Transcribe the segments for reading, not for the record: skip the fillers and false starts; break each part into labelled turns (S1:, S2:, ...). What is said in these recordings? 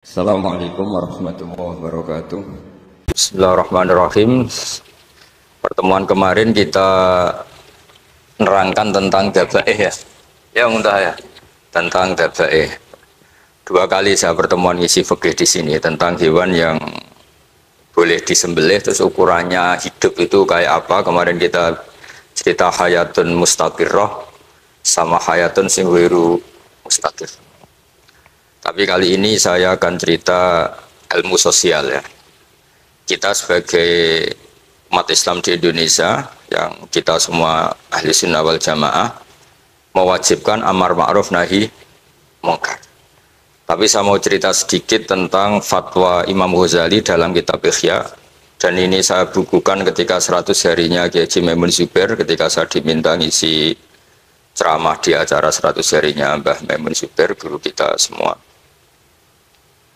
S1: Assalamualaikum warahmatullahi wabarakatuh.
S2: Bismillahirrahmanirrahim. Pertemuan kemarin kita nerangkan tentang dabaih ya. Ya muntah ya. Tentang dabaih. Dua kali saya pertemuan ngisi fikih di sini tentang hewan yang boleh disembelih terus ukurannya hidup itu kayak apa. Kemarin kita cerita hayatun mustaqirrah sama hayatun sing ghairu mustaqir. Tapi kali ini saya akan cerita ilmu sosial ya. Kita sebagai umat Islam di Indonesia yang kita semua ahli sunnah wal jamaah mewajibkan amar ma'ruf nahi munkar. Tapi saya mau cerita sedikit tentang fatwa Imam Ghazali dalam kitab Ihya. Dan ini saya bukukan ketika 100 harinya Kiai Haji Maimun Zubair ketika saya diminta ngisi ceramah di acara 100 harinya Mbah Maimun Zubair, guru kita semua.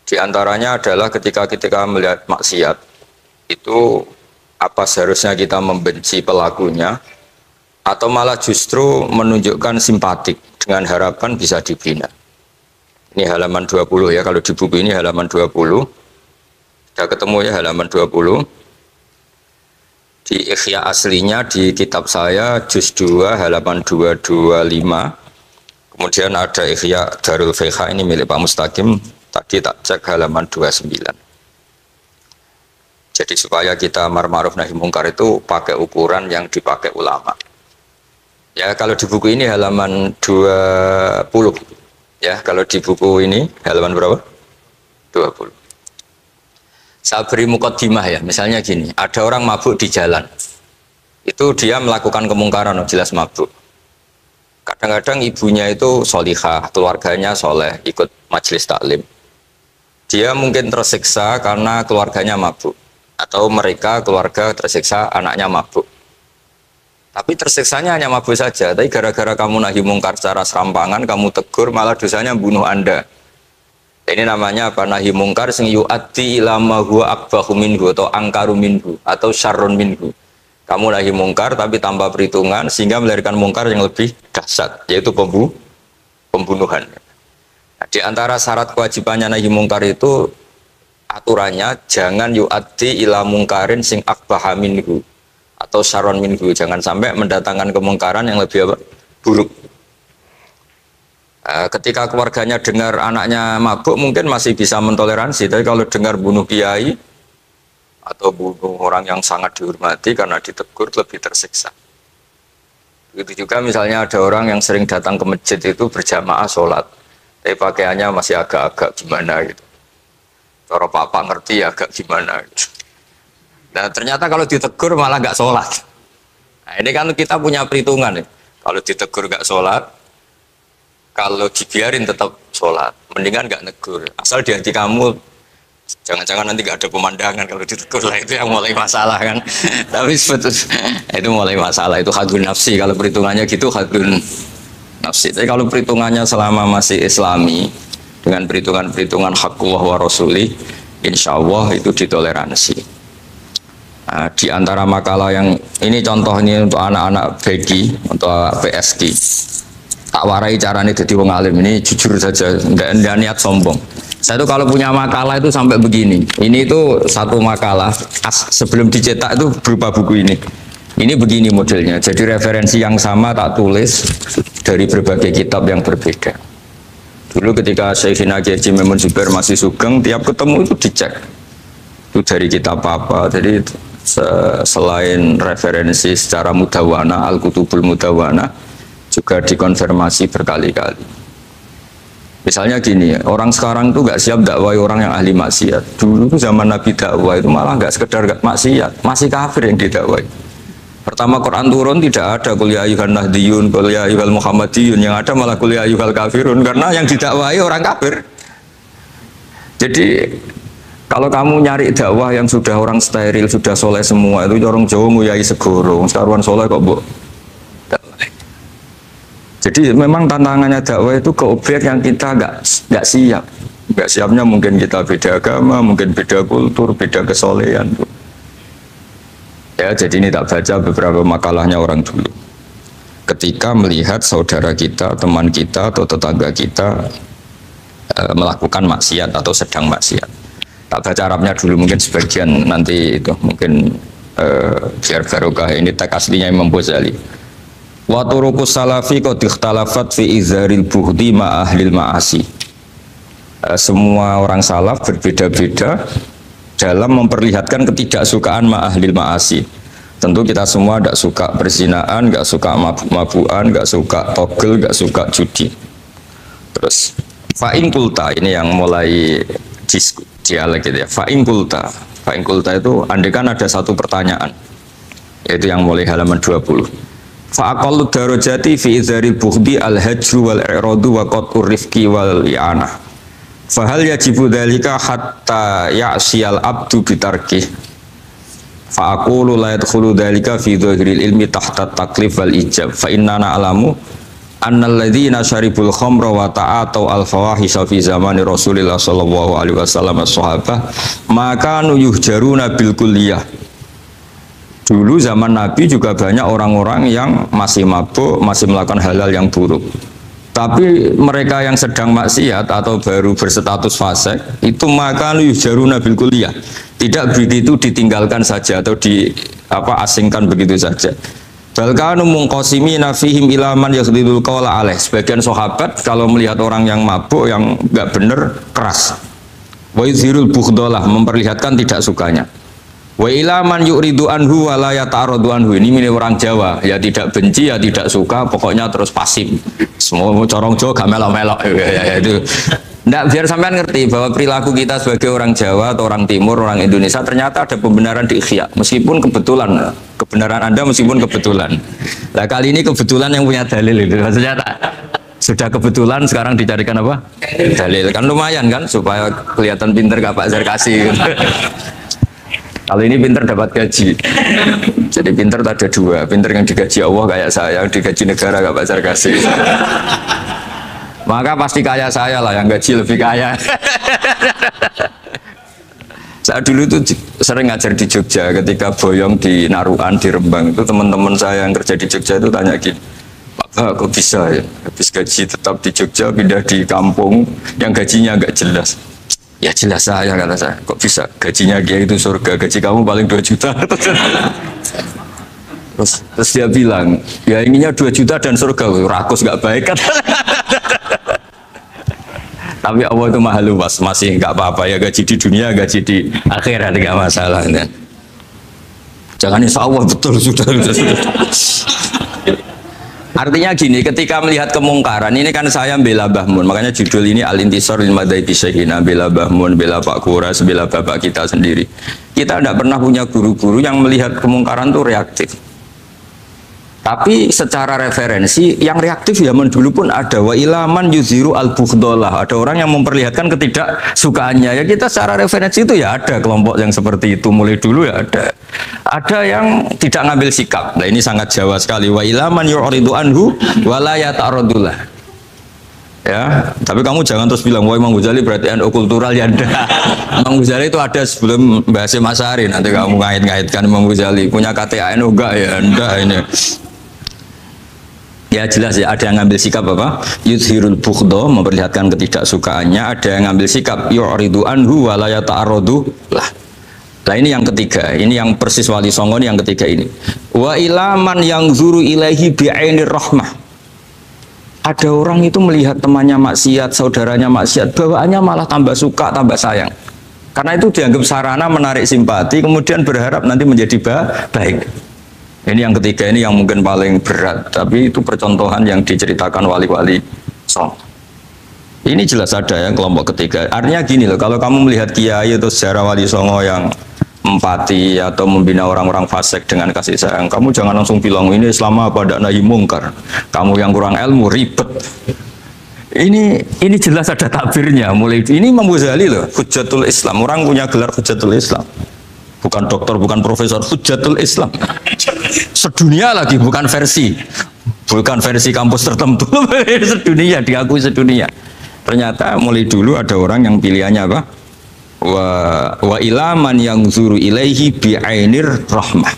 S2: Di antaranya adalah ketika melihat maksiat itu apa seharusnya kita membenci pelakunya atau malah justru menunjukkan simpatik dengan harapan bisa dibina. Ini halaman 20 ya, kalau di buku ini halaman 20. Sudah ketemu ya halaman 20. Di Ihya aslinya di kitab saya juz 2 halaman 225. Kemudian ada Ihya Darul Fiqh ini milik Pak Mustaqim. Tadi tak cek halaman 29. Jadi supaya kita amar ma'ruf nahi mungkar itu pakai ukuran yang dipakai ulama. Ya kalau di buku ini halaman 20. Ya kalau di buku ini halaman berapa? 20. Saya beri mukaddimah ya. Misalnya gini, ada orang mabuk di jalan. Itu dia melakukan kemungkaran, jelas mabuk. Kadang-kadang ibunya itu solihah, keluarganya soleh, ikut majelis taklim. Dia mungkin tersiksa karena keluarganya mabuk, atau mereka keluarga tersiksa anaknya mabuk. Tapi tersiksanya hanya mabuk saja. Tapi gara-gara kamu nahi mungkar secara serampangan, kamu tegur, malah dosanya bunuh Anda. Ini namanya apa? Nahi mungkar sing yu'addi ila ma huwa akbahu minhu atau angkaru minhu atau syarrun minhu. Kamu nahi mungkar tapi tanpa perhitungan sehingga melahirkan mungkar yang lebih dahsyat, yaitu pembunuhan. Di antara syarat kewajibannya nahi mungkar itu aturannya jangan yu'addi ila mungkarin sing akbaha minhu atau syarron minhu, jangan sampai mendatangkan kemungkaran yang lebih buruk. Ketika keluarganya dengar anaknya mabuk mungkin masih bisa mentoleransi, tapi kalau dengar bunuh kiai atau bunuh orang yang sangat dihormati karena ditegur lebih tersiksa. Begitu juga misalnya ada orang yang sering datang ke masjid itu berjamaah sholat, tapi pakaiannya masih agak-agak gimana gitu. Cara papa ngerti agak gimana gitu. Nah ternyata kalau ditegur malah nggak sholat. Nah ini kan kita punya perhitungan nih. Kalau ditegur nggak sholat, kalau dibiarin tetap sholat, mendingan nggak negur. Asal di hati kamu, jangan-jangan nanti nggak ada pemandangan kalau ditegur lah, itu yang mulai masalah kan. Tapi sebetulnya itu mulai masalah, itu hadun nafsi. Kalau perhitungannya gitu hadun nafsi. Tapi kalau perhitungannya selama masih islami dengan perhitungan haqqullah wa rasuli, insya Allah itu ditoleransi. Nah, di antara makalah yang ini contoh ini untuk anak-anak BG, untuk PSG, tak warai caranya jadi wong alim ini jujur saja, enggak niat sombong. Saya tuh kalau punya makalah itu sampai begini. Ini itu satu makalah sebelum dicetak itu berupa buku ini. Ini begini modelnya, jadi referensi yang sama tak tulis dari berbagai kitab yang berbeda. Dulu ketika Syekhina Kiai Haji Maimun Zubair masih sugeng, tiap ketemu itu dicek. Itu dari kitab apa, jadi selain referensi secara mudawana, Al-Kutubul Mudawana, juga dikonfirmasi berkali-kali. Misalnya gini, orang sekarang itu nggak siap dakwai orang yang ahli maksiat. Dulu itu zaman Nabi dakwah itu malah nggak sekedar maksiat, masih kafir yang didakwai. Pertama Quran turun tidak ada qul ya ayyuhan nahdiyun, qul ya ayyuhal muhammadiyun, yang ada malah qul ya ayyuhal kafirun, karena yang didakwai orang kafir. Jadi kalau kamu nyari dakwah yang sudah orang steril, sudah soleh semua, itu orang Jawa nguyai segoro, sekarang soleh kok mbok. Jadi memang tantangannya dakwah itu ke objek yang kita nggak siap. Nggak siapnya mungkin kita beda agama, mungkin beda kultur, beda kesolehan. Ya, jadi ini tak baca beberapa makalahnya orang dulu. Ketika melihat saudara kita, teman kita, atau tetangga kita melakukan maksiat atau sedang maksiat. Tak baca Arabnya dulu mungkin sebagian, nanti itu mungkin biar barokah. Ini teks aslinya Imam Ghazali. Wa turuqus salafi qad ikhtalafat fi izharil bughdi ma ahlil ma'asi. Semua orang salaf berbeda-beda dalam memperlihatkan ketidaksukaan ma ahlil ma'asi. Tentu kita semua tidak suka perzinaan, nggak suka mabuk-mabukan, nggak suka togel, nggak suka judi. Terus fa'in kulta, ini yang mulai dialek gitu ya. Fa'in kulta itu andaikan ada satu pertanyaan, yaitu yang mulai halaman 20. Fa'aqallu darajati fi izharil bughdi al-hajru wal i'radu wa qat'ur rifqi wal i'anah. Fahal yajibu dzalika hatta ya'siyal abdu bitarkih. Fa'aqulu la yadkhulu dzalika fi dhahiril ilmi tahta taklif wal ijab. Fa innana alamu annal ladzina syaribul khamra wa ta'atau al fawahisha fi zamani Rasulillah sallallahu alaihi wasallam as-sahabah maka yuhjaruna bil kulliyah. Dulu zaman Nabi juga banyak orang-orang yang masih mabuk, masih melakukan hal-hal yang buruk. Tapi mereka yang sedang maksiat atau baru berstatus fasik itu maka yuhjaruna bil kulliyah. Tidak begitu ditinggalkan saja atau asingkan begitu saja. Balkanu mungqasimina fihim ila man yakhdhilul qawla alaih. Sebagian sahabat kalau melihat orang yang mabuk yang enggak benar keras. Wa yuzhirul bughdhalah, memperlihatkan tidak sukanya. Wa ila man yuridu anhu wa la yata'aradu anhu. Ini milik orang Jawa, ya tidak benci ya tidak suka, pokoknya terus pasif. Semua corong Jawa gak melok-melok ya itu. Nggak, biar sampean ngerti bahwa perilaku kita sebagai orang Jawa atau orang Timur, orang Indonesia ternyata ada pembenaran di ikhya, meskipun kebetulan. Kebenaran Anda meskipun kebetulan. Nah kali ini kebetulan yang punya dalil itu maksudnya sudah kebetulan sekarang dicarikan apa? Dalil kan lumayan kan supaya kelihatan pinter gak Pak Zarkasi. Kalau ini pinter dapat gaji. Jadi pinter ada dua, pinter yang digaji Allah kayak saya, yang digaji negara gak Pak Zarkasi. Maka pasti kaya saya lah, yang gaji lebih kaya. Saya dulu itu sering ngajar di Jogja, ketika boyong di Naruan, di Rembang, itu teman-teman saya yang kerja di Jogja itu tanya gini, Pak, kok bisa ya, habis gaji tetap di Jogja, pindah di kampung, yang gajinya agak jelas. Ya jelas saya, kata saya, kok bisa, gajinya dia itu surga, gaji kamu paling 2 juta. Terus dia bilang, ya ininya 2 juta dan surga, rakus gak baik kan. Tapi Allah itu maha luas, masih nggak apa-apa ya, gaji di dunia, gaji di akhirat nggak masalah. Kan? Jangan insya Allah betul sudah. Artinya gini, ketika melihat kemungkaran, ini kan saya bela Mbah Mun, makanya judul ini Al-Intisar lil Madzhabi Syekhina, bela Mbah Mun, bela Pak Kuras, bela bapak kita sendiri. Kita tidak pernah punya guru-guru yang melihat kemungkaran itu reaktif. Tapi secara referensi yang reaktif zaman dulu pun ada. Wa ilaman yuziru al-bughdhalah, ada orang yang memperlihatkan ketidaksukaannya. Ya kita secara referensi itu ya ada kelompok yang seperti itu mulai dulu ya ada. Ada yang tidak ngambil sikap. Nah ini sangat Jawa sekali. Wa ilaman yu'ridu anhu wa la yata'aradullah. Ya, tapi kamu jangan terus bilang wah Imam Ghazali berarti NU kultural ya enggak. Imam Ghazali itu ada sebelum bahasa Mas Ari, nanti kamu ngait-ngaitkan Imam Ghazali punya KTA NU enggak ya enggak ini. Ya jelas ya, ada yang ngambil sikap apa? Yuzhirul bughdha, memperlihatkan ketidaksukaannya. Ada yang ngambil sikap yu'ridu anhu wa la yata'aradu lah. Nah ini yang ketiga, ini yang persis Wali Songo ini yang ketiga ini. Wa ilaman yang zuru ilaihi bi'ainir rahmah. Ada orang itu melihat temannya maksiat, saudaranya maksiat, bawaannya malah tambah suka, tambah sayang. Karena itu dianggap sarana menarik simpati, kemudian berharap nanti menjadi baik. Ini yang ketiga, ini yang mungkin paling berat, tapi itu percontohan yang diceritakan wali-wali Songo. Ini jelas ada ya kelompok ketiga. Artinya gini loh, kalau kamu melihat kiai atau sejarah Wali Songo yang empati atau membina orang-orang fasik dengan kasih sayang, kamu jangan langsung bilang ini Islam apa tidak nahi mungkar. Kamu yang kurang ilmu ribet. Ini jelas ada takbirnya. Mulai ini Imam Ghazali loh, Hujjatul Islam. Orang punya gelar Hujjatul Islam. Bukan dokter, bukan profesor, Hujjatul Islam. Sedunia lagi, bukan versi kampus tertentu. Sedunia, diakui sedunia. Ternyata mulai dulu ada orang yang pilihannya apa? Wa ilaman yang zuru ilaihi bi'ainir rahmah.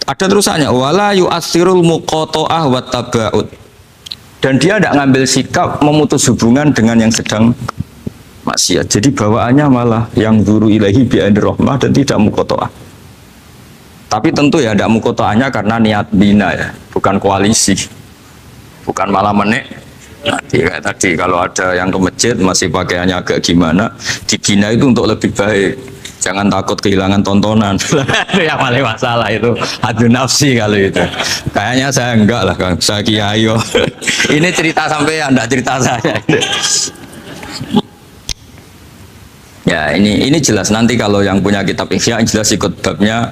S2: Ada terusannya, wala yu'athirul muqata'ah wa taba'ud. Dan dia tidak ngambil sikap memutus hubungan dengan yang sedang maksiat. Jadi bawaannya malah yang guru ilahi bi'ainir rahmah dan tidak mukotoah. Tapi tentu ya tidak mukotoahnya karena niat bina ya, bukan koalisi, bukan malah menek. Kayak tadi kalau ada yang ke masjid masih pakaiannya agak gimana, dibina itu untuk lebih baik. Jangan takut kehilangan tontonan. Yang paling masalah itu adu nafsi kalau itu. Kayaknya saya enggak lah, Kang. Saya kiai. Ini cerita sampai enggak cerita saya. Ya, ini jelas nanti kalau yang punya kitab Ihya jelas ikut babnya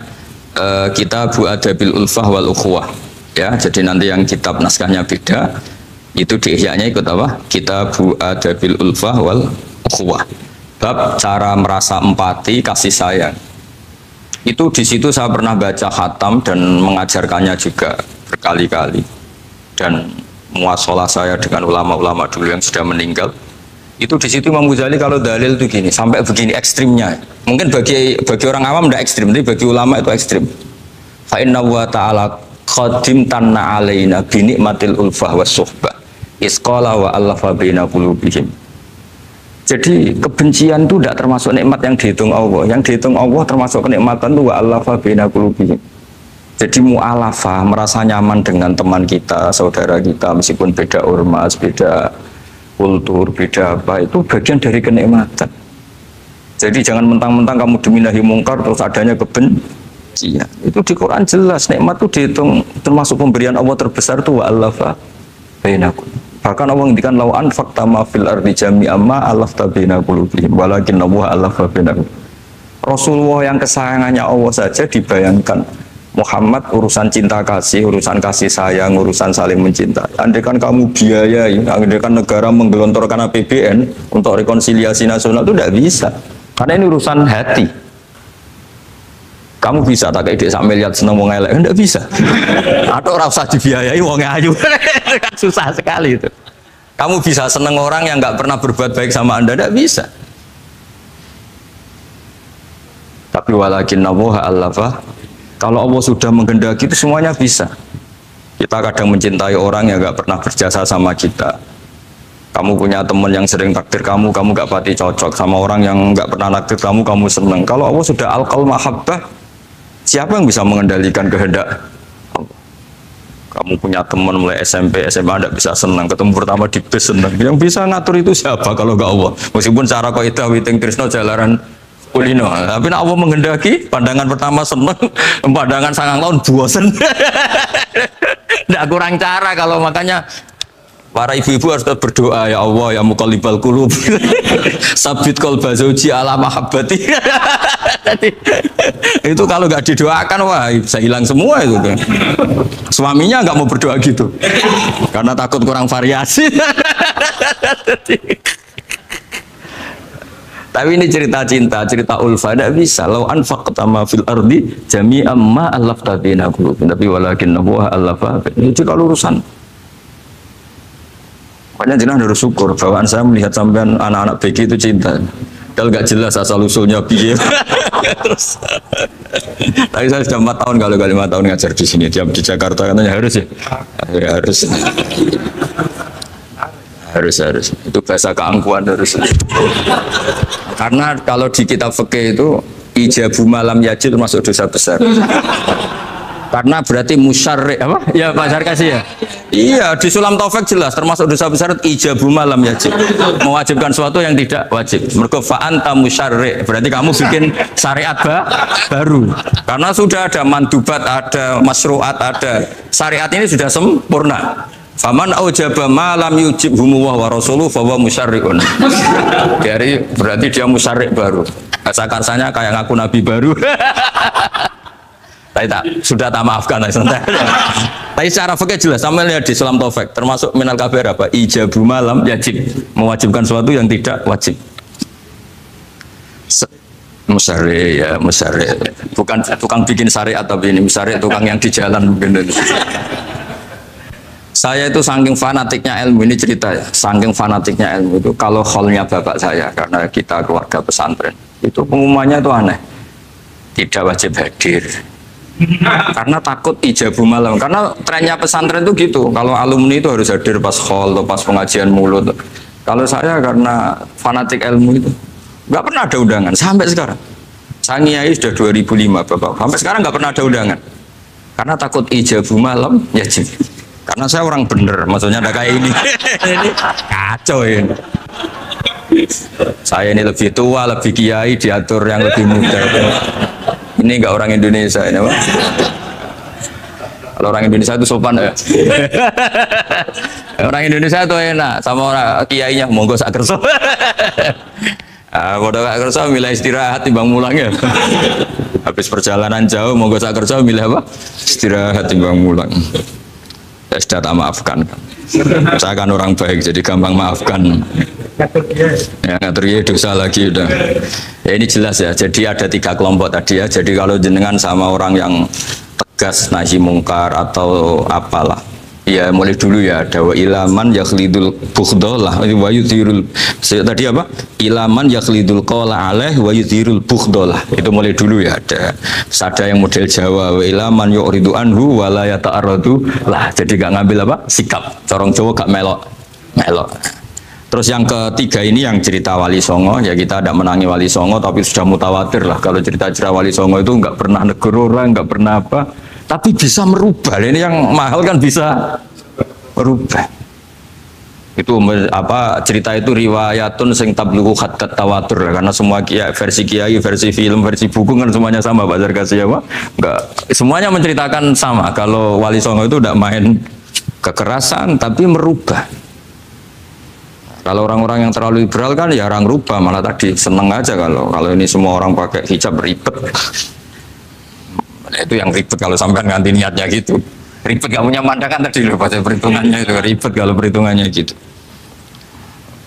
S2: Kitabu Adabil Ulfah wal Ukhuwah. Ya, jadi nanti yang kitab naskahnya beda itu di Ihya-nya ikut apa? Kitabu Adabil Ulfah wal Ukhuwah. Bab cara merasa empati, kasih sayang. Itu di situ saya pernah baca khatam dan mengajarkannya juga berkali-kali. Dan muasalah saya dengan ulama-ulama dulu yang sudah meninggal. Itu di situ Imam Ghazali kalau dalil itu gini, sampai begini ekstrimnya. Mungkin bagi orang awam tidak ekstrim, tapi bagi ulama itu ekstrim. Fa inna wa ta'ala qadim tanna alaina bi nikmatil ulfah was suhbah. Isqala wa allafa baina qulubihim. Jadi kebencian itu tidak termasuk nikmat yang dihitung Allah. Yang dihitung Allah termasuk kenikmatan itu wa allafa baina qulubihim. Jadi mu'alafah, merasa nyaman dengan teman kita, saudara kita, meskipun beda ormas, beda kultur, beda apa, itu bagian dari kenikmatan. Jadi jangan mentang-mentang kamu demi nahi mungkar terus adanya kebencian. Itu di Quran jelas, nikmat itu dihitung termasuk pemberian Allah terbesar itu wa allafa bainakum. Bahkan Allah ngendikan lau anfaqta ma fil ardi jami'an ma alafta baina qulubihim walakin Allah alafa bainahum. Rasulullah yang kesayangannya Allah saja dibayangkan Muhammad urusan cinta kasih, urusan kasih sayang, urusan saling mencintai. Andaikan kamu biayai, andaikan negara menggelontorkan APBN untuk rekonsiliasi nasional itu tidak bisa. Karena ini urusan hati. Kamu bisa tak kayak sak miliar seneng wong elek? Enggak bisa. Atau ora usah dibiayai wong ayu. Susah sekali itu. Kamu bisa seneng orang yang nggak pernah berbuat baik sama Anda? Enggak bisa. Tapi walakin Allah allafa. Kalau Allah sudah menghendaki itu semuanya bisa. Kita kadang mencintai orang yang nggak pernah berjasa sama kita. Kamu punya teman yang sering takdir kamu nggak pati cocok sama orang yang nggak pernah takdir kamu seneng. Kalau Allah sudah alqal mahabbah, siapa yang bisa mengendalikan kehendak? Kamu punya teman mulai SMP, SMA tidak bisa senang, ketemu pertama di bus senang. Yang bisa ngatur itu siapa kalau nggak Allah? Meskipun cara kaidah witing Trisno jalaran kulino, tapi Allah menghendaki pandangan pertama senang, pandangan sangang tahun bosen. Tidak kurang cara kalau makanya para ibu-ibu harus berdoa, ya Allah ya muqallibal qulub sabit qalba zauji ala mahabbati. Itu kalau nggak didoakan wah bisa hilang semua itu kan. Suaminya nggak mau berdoa gitu karena takut kurang variasi. Tapi ini cerita cinta, cerita ulfa tidak bisa. Lau anfaqta ma fil ardi jami'an ma allafta baina qulubihim tapi walakin Allah allafa. Itu kalau urusan. Makanya jenengan harus syukur bawaan saya melihat sampean anak-anak BG itu cinta. Kalau nggak jelas asal usulnya piye. Terus. Tapi saya sudah 4 tahun kalau 5 tahun ngajar di sini. Tiap di Jakarta katanya harus ya. Harus. Itu bahasa keangkuhan harus. Karena kalau di kitab fikih itu ijabu malam yajid termasuk dosa besar. Karena berarti musyarri apa? Ya Pak Sarkasi ya. Iya di Sulam Taufik jelas termasuk dosa besar ijabu malam yajib, mewajibkan sesuatu yang tidak wajib. Mergo fa anta musyarri berarti kamu bikin syariat baru. Karena sudah ada mandubat, ada masyruat, ada syariat ini sudah sempurna. Faman aujaba malam yujib humuwah wa rasuluh fawa musyarriun. Jadi berarti dia musyarri baru. Kasar-kasarnya kayak ngaku nabi baru. Sudah tak maafkan santai. Tapi secara fikih jelas sama lihat di Sulam Taufik termasuk minal kabair apa ijabu malam yajib, mewajibkan sesuatu yang tidak wajib. Musyarri ya musyarri, bukan tukang bikin syariat tapi ini musyarri tukang yang di jalan mungkin. Saya itu saking fanatiknya ilmu, ini cerita ya, saking fanatiknya ilmu itu kalau hallnya bapak saya karena kita keluarga pesantren itu pengumumannya itu aneh, tidak wajib hadir. Karena takut ijabu malam. Karena trennya pesantren itu gitu. Kalau alumni itu harus hadir pas hall atau pas pengajian mulut. Kalau saya karena fanatik ilmu itu nggak pernah ada undangan sampai sekarang. Saya ngiyai sudah 2005 Bapak. Sampai sekarang nggak pernah ada undangan. Karena takut ijabu malam ya Jim. Karena saya orang bener, maksudnya ada kayak ini. Ini kacau ini. Saya ini lebih tua, lebih kiai, diatur yang lebih muda. Ini enggak orang Indonesia ini, Pak. Kalau orang Indonesia itu sopan ya. Orang Indonesia itu enak, sama orang kiainya monggo sak kerso. Bodoh sak kerso milih istirahat timbang mulang ya. Habis perjalanan jauh monggo sak kerso milih apa? Istirahat timbang mulang. Ya sudah tak maafkan. Saya kan orang baik jadi gampang maafkan. Ya ngatur ya dosa lagi udah. Ya ini jelas ya. Jadi ada 3 kelompok tadi ya. Jadi kalau jenengan sama orang yang tegas nahi mungkar atau apalah, ya mulai dulu ya ada wa ilaman yakhlidul bukhdolah wa yudhirul tadi apa? Ilaman yakhlidul qawla alaih wa yudhirul bukhdolah. Itu mulai dulu ya ada. Terus ada yang model Jawa wa ilaman yu'ridu anhu wa la yata'arradu lah. Jadi gak ngambil apa? Sikap. Corong Jawa gak melok. Terus yang ketiga ini yang cerita Wali Songo, ya kita tidak menangi Wali Songo tapi sudah mutawatir lah kalau cerita-cerita Wali Songo itu nggak pernah negur orang, nggak pernah apa, tapi bisa merubah. Ini yang mahal kan bisa merubah. Itu apa cerita itu riwayatun sing tablughu hatta tawatur karena semua versi kiai, versi film, versi buku kan semuanya sama Pak Zarkasi ya Pak. Enggak, semuanya menceritakan sama. Kalau Wali Songo itu tidak main kekerasan tapi merubah. Kalau orang-orang yang terlalu liberal kan ya orang rubah, malah tadi seneng aja kalau ini semua orang pakai hijab ribet. Itu yang ribet kalau sampai ganti niatnya gitu. Ribet gak punya pandangan tadi loh pada perhitungannya itu ribet kalau perhitungannya gitu.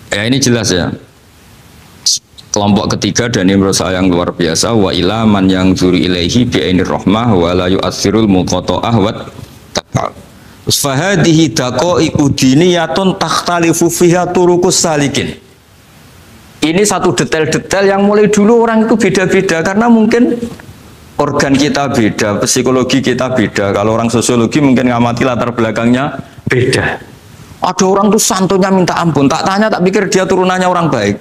S2: Ya ini jelas ya. Kelompok ketiga dan ini menurut saya yang luar biasa wa ila man yang zuri ilaihi bi ainir rahmah wa la yu'athirul muqata'ah wa taqal. Fahadihi daqaiqu diniyatun takhtalifu fiha turuqus salikin. Ini satu detail-detail yang mulai dulu orang itu beda-beda karena mungkin organ kita beda, psikologi kita beda. Kalau orang sosiologi mungkin ngamati latar belakangnya beda. Ada orang tuh santunya minta ampun, tak tanya tak pikir dia turunannya orang baik.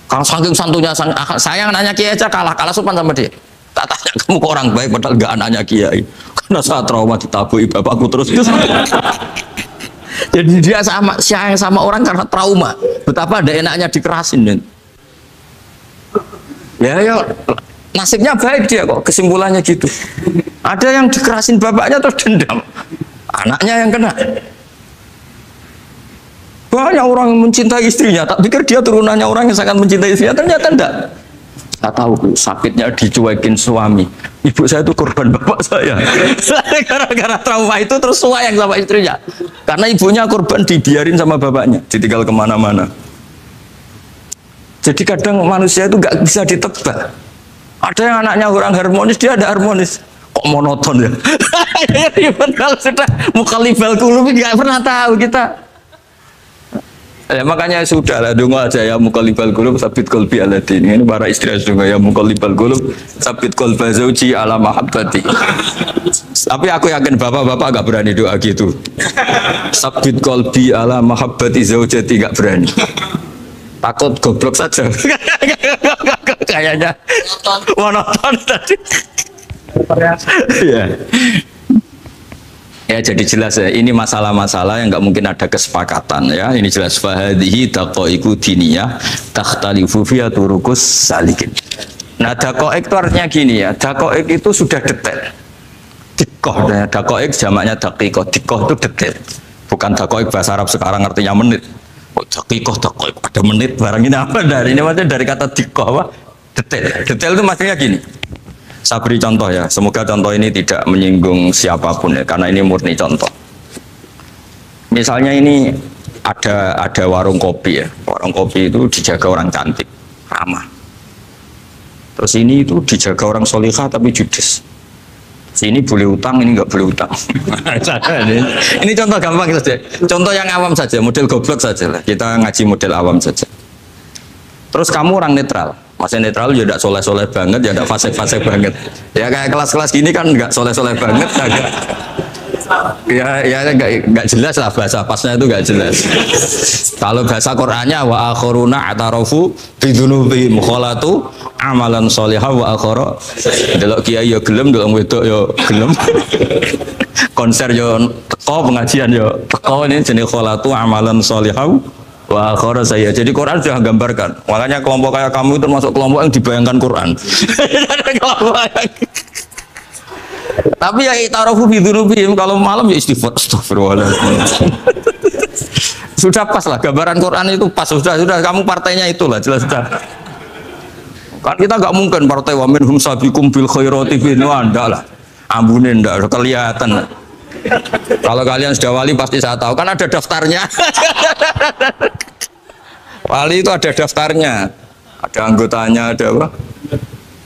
S2: Kalau saking santunya saya nanya kiai aja kalah sopan sama dia. Tak tanya kamu kok orang baik padahal gak anaknya kiai. Karena saat trauma ditabui bapakku terus. Jadi dia sayang sama orang karena trauma. Betapa ada enaknya dikerasin. Ya nasibnya baik dia kok, kesimpulannya gitu. Ada yang dikerasin bapaknya terus dendam. Anaknya yang kena. Banyak orang yang mencintai istrinya, tak pikir dia turunannya orang yang sangat mencintai istrinya, ternyata enggak. Saya tahu sakitnya dicuekin suami. Ibu saya itu korban bapak saya. Gara-gara trauma itu terus sayang sama istrinya. Karena ibunya korban dibiarin sama bapaknya, ditinggal kemana-mana. Jadi kadang manusia itu nggak bisa ditebak. Ada yang anaknya kurang harmonis, dia ada harmonis. Kok monoton ya? Kalau sudah mukhalifal qulub nggak pernah tahu kita. Ya, makanya sudah lah dungo aja ya mukhalifal qulub sabit qalbi ala din. Ini para istri dungo ya mukhalifal qulub sabit qalba zauji ala mahabbati. Tapi aku yakin bapak-bapak gak berani doa gitu. Sabit qalbi ala mahabbati zaujati gak berani. Takut goblok saja. Kayaknya monoton tadi. Ya. Ya jadi jelas ya, ini masalah-masalah yang nggak mungkin ada kesepakatan ya. Ini jelas fahadihi daqaiqu diniyah takhtalifu fiha turuqus salikin. Nah daqaiq itu artinya gini ya, daqaiq itu sudah detail. Dikoh, ya, daqaiq jamaknya daqiqah, dikoh itu detail. Bukan daqaiq bahasa Arab sekarang artinya menit. Oh daqiqah, daqaiq ada menit, barang ini apa dari ini maksudnya dari kata dikoh apa? Detail. Detail itu maksudnya gini. Saya beri contoh ya, semoga contoh ini tidak menyinggung siapapun ya, karena ini murni contoh. Misalnya ini ada warung kopi ya, warung kopi itu dijaga orang cantik, ramah. Terus ini itu dijaga orang solihah tapi judes. Sini boleh utang, ini nggak boleh utang. Ini contoh gampang saja, contoh yang awam saja, model goblok saja lah. Kita ngaji model awam saja. Terus kamu orang netral, Masih netral ya tidak soleh-soleh banget, ya tidak fasik-fasik banget. Ya kayak kelas-kelas gini kan nggak soleh-soleh banget, agak ya nggak jelas lah bahasa pasnya itu nggak jelas. Kalau bahasa Qur'annya wa akhiruna atarafu bidzunubihim khalatu amalan sholihah wa akhara. Delok kiai ya gelem, delok wedok ya gelem. Konser yo teko, pengajian yo teko, ini jenis khalatu amalan sholihah wa akhara saya. Jadi Quran sudah gambarkan. Makanya kelompok kayak kamu itu termasuk kelompok yang dibayangkan Quran. Tapi ya itarafu bidzunubihim, kalau malam ya istighfar, astagfirullahaladzim. Sudah pas lah gambaran Quran itu pas, sudah kamu partainya itulah jelas sudah. Kan kita nggak mungkin partai wa minhum sabiqum bil khairati bin anda lah. Ambunin ndak kelihatan. Kalau kalian sudah wali pasti saya tahu kan ada daftarnya. Wali itu ada daftarnya, ada anggotanya, ada apa?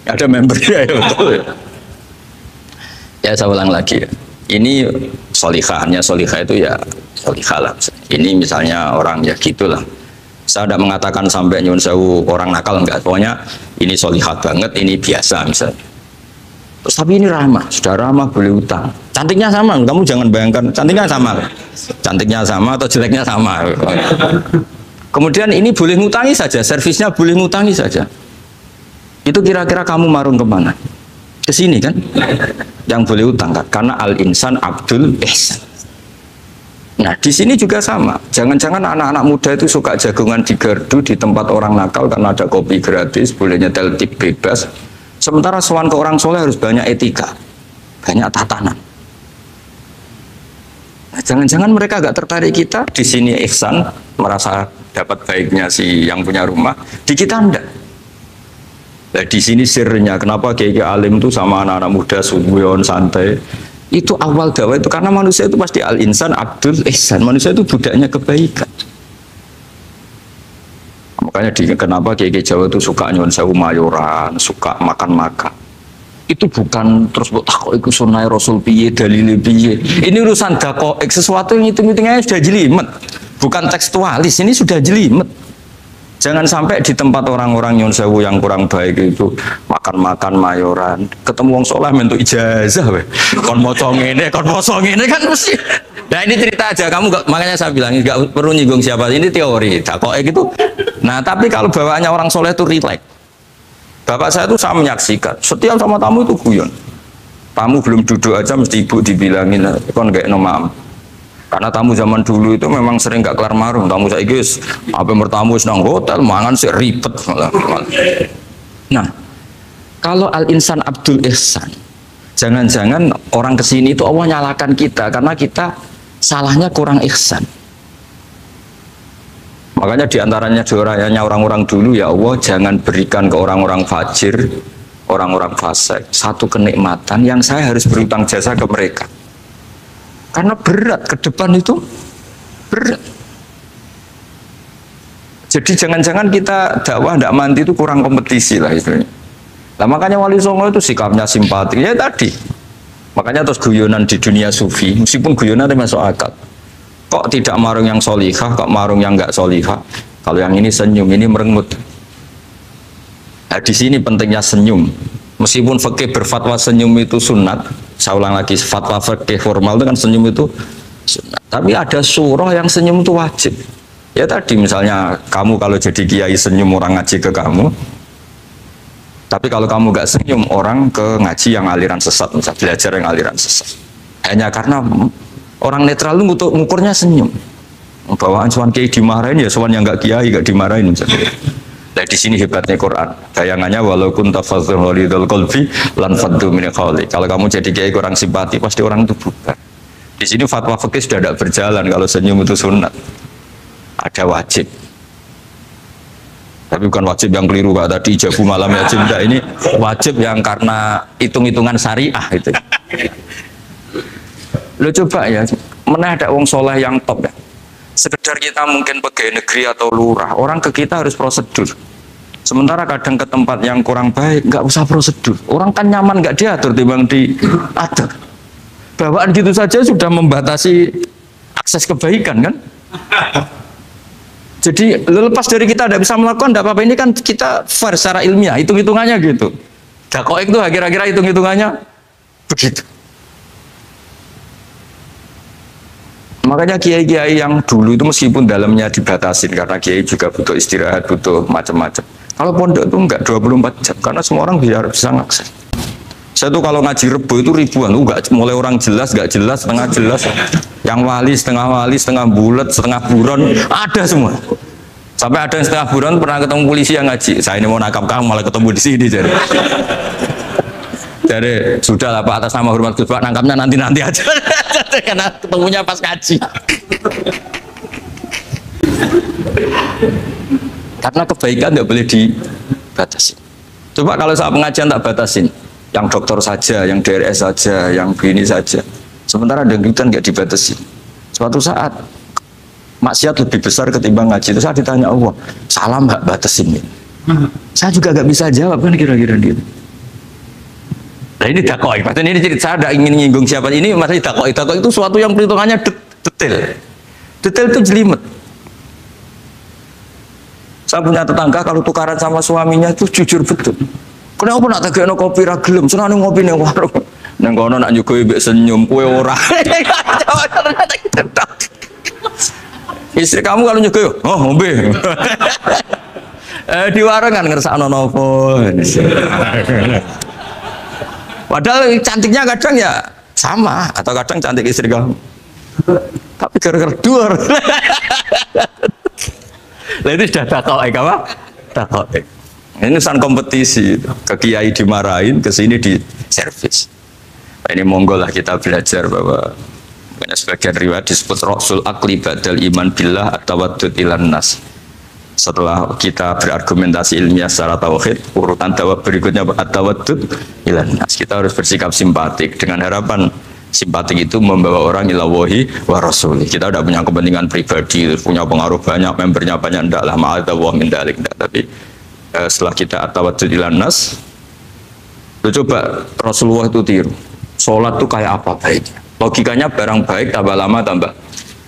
S2: Ada membernya ya betul. Ya saya ulang lagi ya. Ini solihahnya, solihah itu ya solihah lah. Ini misalnya orang ya gitulah. Saya tidak mengatakan sampai nyun sewu orang nakal, enggak. Pokoknya ini solihah banget, ini biasa misalnya. Terus tapi ini ramah, sudah ramah boleh utang. Cantiknya sama, kamu jangan bayangkan cantiknya sama. Cantiknya sama atau jeleknya sama. Kemudian ini boleh ngutangi saja, servisnya boleh ngutangi saja. Itu kira-kira kamu marung kemana? Ke sini kan? Yang boleh utang kan? Karena al-insan abdul ihsan. Nah di sini juga sama. Jangan-jangan anak-anak muda itu suka jagongan di gardu di tempat orang nakal karena ada kopi gratis, boleh nyetel tip bebas. Sementara sowan ke orang soleh harus banyak etika, banyak tatanan. Nah, jangan-jangan mereka agak tertarik kita di sini ihsan, merasa dapat baiknya si yang punya rumah, di kita enggak. Nah, di sini sirnya kenapa kiai alim itu sama anak-anak muda subuyon santai. Itu awal dakwah itu karena manusia itu pasti al-insan abdul ihsan, manusia itu budaknya kebaikan. Makanya kenapa kiai Jawa itu suka nyuwun sewu mayoran, suka makan-makan. Itu bukan terus buat takok iku sunah Rasul piye dalile piye. Ini urusan dakoek, sesuatu yang hitung-hitungannya sudah jelimet. Bukan tekstualis, ini sudah jelimet. Jangan sampai di tempat orang-orang nyuwun sewu yang kurang baik itu makan-makan mayoran, ketemu wong saleh mentuk ijazah weh. Kon maca ngene, kon maca ngene kan mesti. Nah ini cerita aja, kamu gak, makanya saya bilang nggak perlu nyinggung siapa, ini teori dakoek gitu. Nah tapi kalau bawaannya orang soleh itu rileks. Bapak saya itu saya menyaksikan, setiap sama tamu itu guyon. Tamu belum duduk aja mesti ibu dibilangin, kon gak nomam. Karena tamu zaman dulu itu memang sering gak kelar marung. Tamu saya guys, apa bertamu senang hotel, mangan sih ribet. Nah, kalau al-insan abdul ihsan, jangan-jangan orang kesini itu Allah nyalakan kita karena kita salahnya kurang ihsan. Makanya diantaranya doanya orang-orang dulu, ya Allah jangan berikan ke orang-orang fajir, orang-orang fasik satu kenikmatan yang saya harus berutang jasa ke mereka. Karena berat ke depan itu berat. Jadi jangan-jangan kita dakwah tidak mandi itu kurang kompetisi lah istilahnya. Nah makanya Wali Songo itu sikapnya simpatik ya tadi. Makanya terus guyonan di dunia sufi, meskipun guyonan itu masuk akal. Kok tidak marung yang solihah, kok marung yang enggak solihah? Kalau yang ini senyum, ini merengut. Nah di sini pentingnya senyum. Meskipun fikih berfatwa senyum itu sunat, saya ulang lagi, fatwa fikih formal itu kan senyum itu sunat. Tapi ada surah yang senyum itu wajib. Ya tadi misalnya kamu kalau jadi kiai senyum orang ngaji ke kamu. Tapi kalau kamu nggak senyum orang ke ngaji yang aliran sesat, misalnya belajar yang aliran sesat. Hanya karena orang netral itu ngukurnya senyum. Bawaan sowan kiai dimarahin ya sowan yang nggak kiai nggak dimarahin misalnya. Nah di sini hebatnya Quran. Bayangannya walaupun tafadzul walidul qalbi lan faddu min qawli. Kalau kamu jadi kiai kurang simpati pasti orang itu bubar. Di sini fatwa fikih sudah tidak berjalan kalau senyum itu sunat. Ada wajib. Tapi bukan wajib yang keliru Pak tadi ijabu malam ya cinta, ini wajib yang karena hitung-hitungan syariah itu. Lo coba ya, mana ada wong soleh yang top ya. Sekedar kita mungkin pegawai negeri atau lurah, orang ke kita harus prosedur. Sementara kadang ke tempat yang kurang baik, nggak usah prosedur. Orang kan nyaman nggak diatur, timbang diatur. Bawaan gitu saja sudah membatasi akses kebaikan kan? Jadi lepas dari kita tidak bisa melakukan, tidak apa-apa. Ini kan kita fair secara ilmiah, hitung-hitungannya gitu. Dakoik itu kira-kira hitung-hitungannya begitu. Makanya kiai-kiai yang dulu itu meskipun dalamnya dibatasin, karena kiai juga butuh istirahat, butuh macam-macam. Kalau pondok itu enggak 24 jam, karena semua orang bisa ngakses. Saya tuh kalau ngaji Rebo itu ribuan, enggak mulai orang jelas, enggak jelas, setengah jelas, yang wali, setengah bulat, setengah buron, ada semua. Sampai ada yang setengah buron pernah ketemu polisi yang ngaji. Saya ini mau nangkap kamu malah ketemu di sini jadi. Jadi sudah lah Pak, atas nama hormat Gus Pak, nangkapnya nanti aja. Karena ketemunya pas ngaji. Karena kebaikan tidak boleh dibatasi. Coba kalau saat pengajian tak batasin, yang dokter saja, yang DRS saja, yang begini saja. Sementara dangdutan nggak dibatasi. Suatu saat maksiat lebih besar ketimbang ngaji. Itu saya ditanya Allah, salam nggak batasin? Saya juga nggak bisa jawab kan kira-kira gitu. Nah ini dakoi, maksudnya ini cerita, saya tidak ingin nyinggung siapa ini, maksudnya dakoi itu suatu yang perhitungannya detail itu jelimet. Saya punya tetangga kalau tukaran sama suaminya itu jujur betul. Kenapa nak tegakno kopi ra gelem, senane ngopi ning warung. Nang kono nak nyugoi mbek senyum kowe ora. Istri kamu kalau nyugoi, oh ngombe. Di warung kan ngersakno nopo. Padahal cantiknya kadang ya sama, atau kadang cantik istri kamu. Tapi gara-gara dua. Nah itu sudah takoek apa? Takoek. Ini urusan kompetisi. Ke kiai dimarahin, ke sini di servis. Nah, ini monggo lah kita belajar bahwa banyak sebagian riwayat disebut Rasul Akli Badal Iman Billah atau Wadud Ilan Nas. Setelah kita berargumentasi ilmiah secara tauhid, urutan jawab berikutnya at-tawaddud ilan nas. Kita harus bersikap simpatik dengan harapan simpatik itu membawa orang ila wahi wa rasuli. Kita udah punya kepentingan pribadi, punya pengaruh banyak, membernya banyak, enggak lah, ma'adallah min dalik, enggak. Tapi setelah kita at-tawaddud ilan nas, coba Rasulullah itu tiru. Sholat itu kayak apa baiknya? Logikanya barang baik tambah lama tambah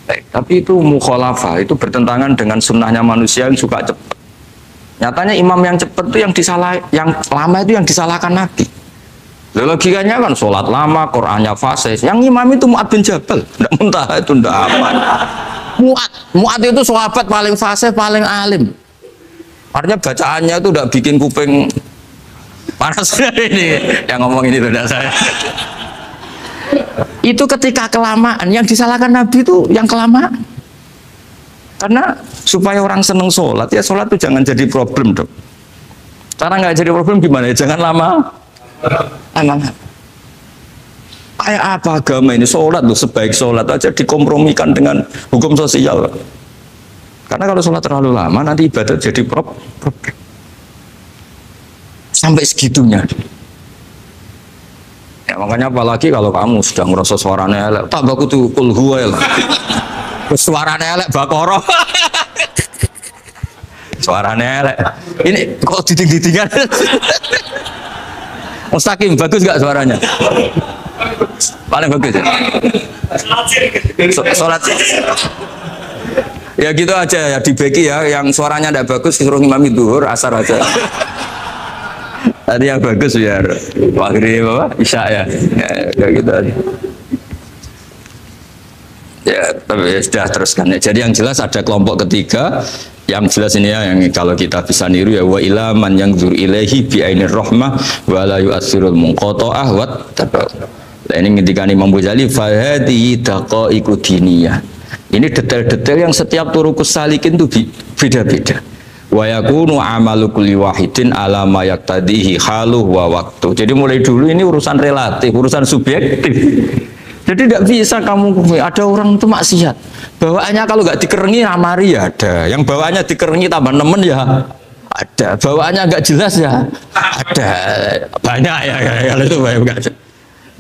S2: baik. Tapi itu mukhalafah, itu bertentangan dengan sunnahnya manusia yang suka cepat. Nyatanya imam yang cepat itu yang lama itu yang disalahkan Nabi. Logikanya kan sholat lama, Qur'annya fasih. Yang imam itu Mu'ad bin Jabal, tidak muntah itu tidak aman. Mu'ad itu sahabat paling fasih, paling alim. Artinya bacaannya itu udah bikin kuping panas ini. Yang ngomong ini tidak saya. Itu ketika kelamaan, yang disalahkan Nabi itu yang kelamaan. Karena supaya orang seneng sholat, ya sholat itu jangan jadi problem dong. Cara nggak jadi problem gimana ya? Jangan lama. Kayak apa agama ini? Sholat loh, sebaik sholat aja dikompromikan dengan hukum sosial. Karena kalau sholat terlalu lama, nanti ibadah jadi problem. Sampai segitunya. Ya, makanya apalagi kalau kamu sudah ngerasa suaranya elek, tambah kudu kul huwa elek. Suaranya elek Baqarah. Suaranya elek. Ini kok diting-ditingan. Mustaqim bagus enggak suaranya? Paling bagus ya. Salat. Ya gitu aja ya, dibagi ya, yang suaranya enggak bagus disuruh imam zuhur, asar aja. Tadi yang bagus biar maghrib apa isya ya, kayak gitu aja. Ya tapi sudah teruskan ya. Jadi yang jelas ada kelompok ketiga yang jelas ini ya, yang kalau kita bisa niru ya, wa ila man yang zur ilaihi bi ainir rahmah wa la yu'athirul munqata'ah wa tabaq. Nah, ini ketika Imam Ghazali fa hadhihi daqaiqu diniyah. Ini detail-detail yang setiap turukus salikin itu beda-beda. Wa yakunu amalu kulli wahidin ala ma yaqtadihi haluh wa waktu. Jadi mulai dulu ini urusan relatif, urusan subjektif. Jadi tidak bisa kamu ada orang itu maksiat. Bawaannya kalau nggak dikerengi amari ya ada. Yang bawaannya dikerengi tambah nemen ya ada. Bawaannya nggak jelas ya ada. Banyak ya kalau itu banyak.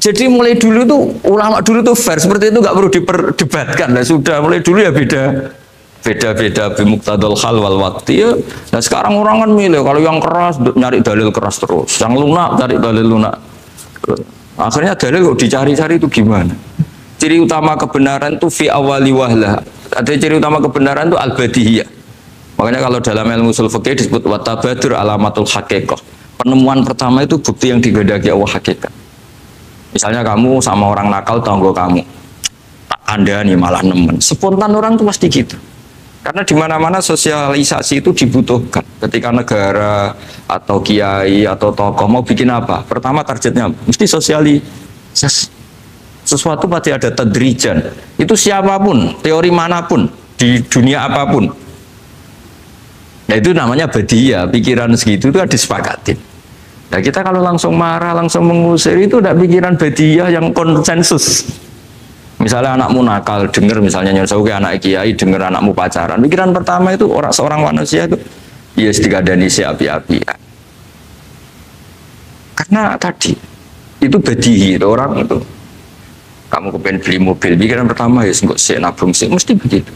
S2: Jadi mulai dulu tuh ulama dulu tuh fair seperti itu nggak perlu diperdebatkan. Nah, sudah mulai dulu ya beda bimuktadal hal wal waktu ya. Nah sekarang orang kan milih, kalau yang keras nyari dalil keras terus, yang lunak cari dalil lunak. Akhirnya dalil kok dicari-cari itu gimana? Ciri utama kebenaran itu fi awali wahlah. Ada ciri utama kebenaran itu al-badihiyah. Makanya kalau dalam ilmu ushul fikih disebut watabadur alamatul haqiqah. Penemuan pertama itu bukti yang digandaki Allah hakikat. Misalnya kamu sama orang nakal tonggo kamu, tak kandani malah nemen. Spontan orang tuh pasti gitu. Karena di mana-mana sosialisasi itu dibutuhkan. Ketika negara atau kiai atau tokoh mau bikin apa, pertama targetnya mesti sosialisasi. Sesuatu pasti ada tadrijan. Itu siapapun, teori manapun, di dunia apapun. Nah itu namanya badiah, pikiran segitu itu disepakatin. Nah kita kalau langsung marah, langsung mengusir itu udah pikiran badiah yang konsensus. Misalnya anakmu nakal, dengar misalnya nyuruh ke anak kiai, dengar anakmu pacaran. Pikiran pertama itu orang seorang manusia itu, ya dikadani si api-api. Karena tadi itu badihi itu orang itu. Kamu kepengen beli mobil, pikiran pertama ya nggak sih nabung sih, mesti begitu.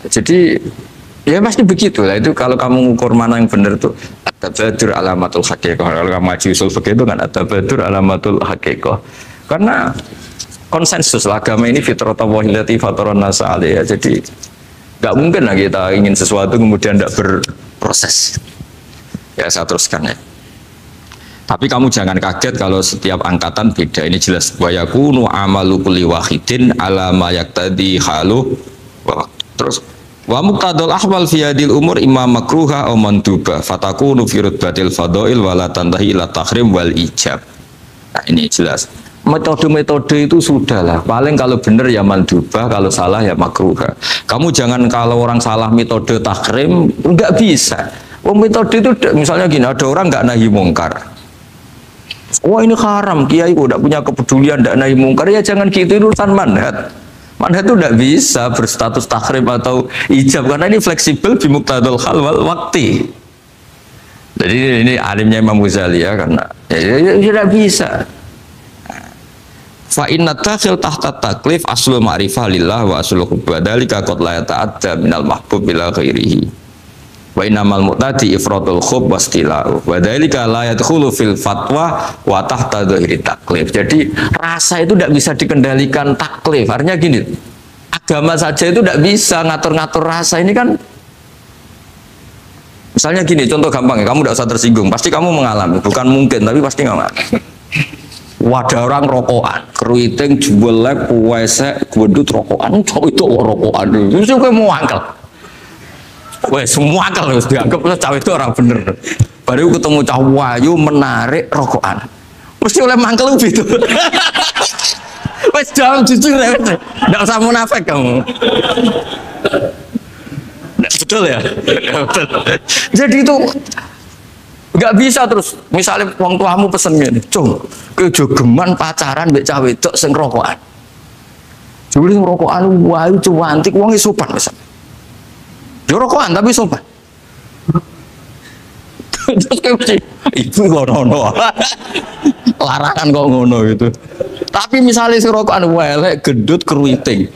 S2: Jadi ya pasti begitu lah. Itu kalau kamu ngukur mana yang benar tuh at-tabadur alamatul haqiqah. Kalau kamu ngaji usul fikih itu kan at-tabadur alamatul haqiqah. Karena konsensus lah, agama ini fitratallahi allati fataran nasa 'alaiha. Jadi nggak mungkin lah kita ingin sesuatu kemudian tidak berproses. Ya saya teruskan ya. Tapi kamu jangan kaget kalau setiap angkatan beda. Ini jelas wa yakunu amalu kulli wahidin ala ma yaqtadi halu. Terus wa muqtadal ahwal fi hadil umur imma makruha aw manduba fatakunu fi rutbatil fadail wala tantahi ila tahrim wal ijab. Nah ini jelas. Metode-metode itu sudah lah. Paling kalau benar ya manduba, kalau salah ya makruha. Kamu jangan kalau orang salah metode tahrim enggak bisa. Metode itu misalnya gini, ada orang enggak nahi mungkar. Wah ini haram, kiai udah punya kepedulian tidak nahi mungkar, ya jangan gitu, itu urusan manhat. Manhat itu tidak bisa berstatus tahrim atau ijab karena ini fleksibel di muqtadul hal wal wakti. Jadi ini alimnya Imam Ghazali ya, karena ya tidak bisa. Fa inna takhil tahta taklif aslul ma'rifah lillah wa aslul hubba dzalika qad la yata'adda minal mahbub ila ghairihi. Wa innamal mu'tadi ifratul khub wastila'u wa dzalika la yadkhulu fil fatwa wa tahta dzahiri taklif. Jadi rasa itu tidak bisa dikendalikan taklif. Artinya gini, agama saja itu tidak bisa ngatur-ngatur rasa. Ini kan misalnya gini, contoh gampang ya, kamu tidak usah tersinggung, pasti kamu mengalami, bukan mungkin tapi pasti mengalami. Wadah orang rokokan, keriting, juelek, kuwesek, gedut rokokan, itu rokokan itu juga mau angkel. Wah, semua akal harus dianggap cawe itu orang bener. Baru ketemu cah wayu menarik rokokan, mesti oleh mangkel gitu. Wes jawab jujur ya, nggak usah munafik kamu. Betul ya? Betul. Jadi itu nggak bisa terus. Misalnya wong tuamu pesen gini, cung, kejogeman pacaran mbek cah wedok sing rokokan. Jadi rokokan wayu cuantik, wong sopan misalnya. Yo rokokan tapi sopan. Terus kayak ibu kok ngono. Larangan kok ngono gitu. Tapi misalnya si rokokan welek gedut keriting.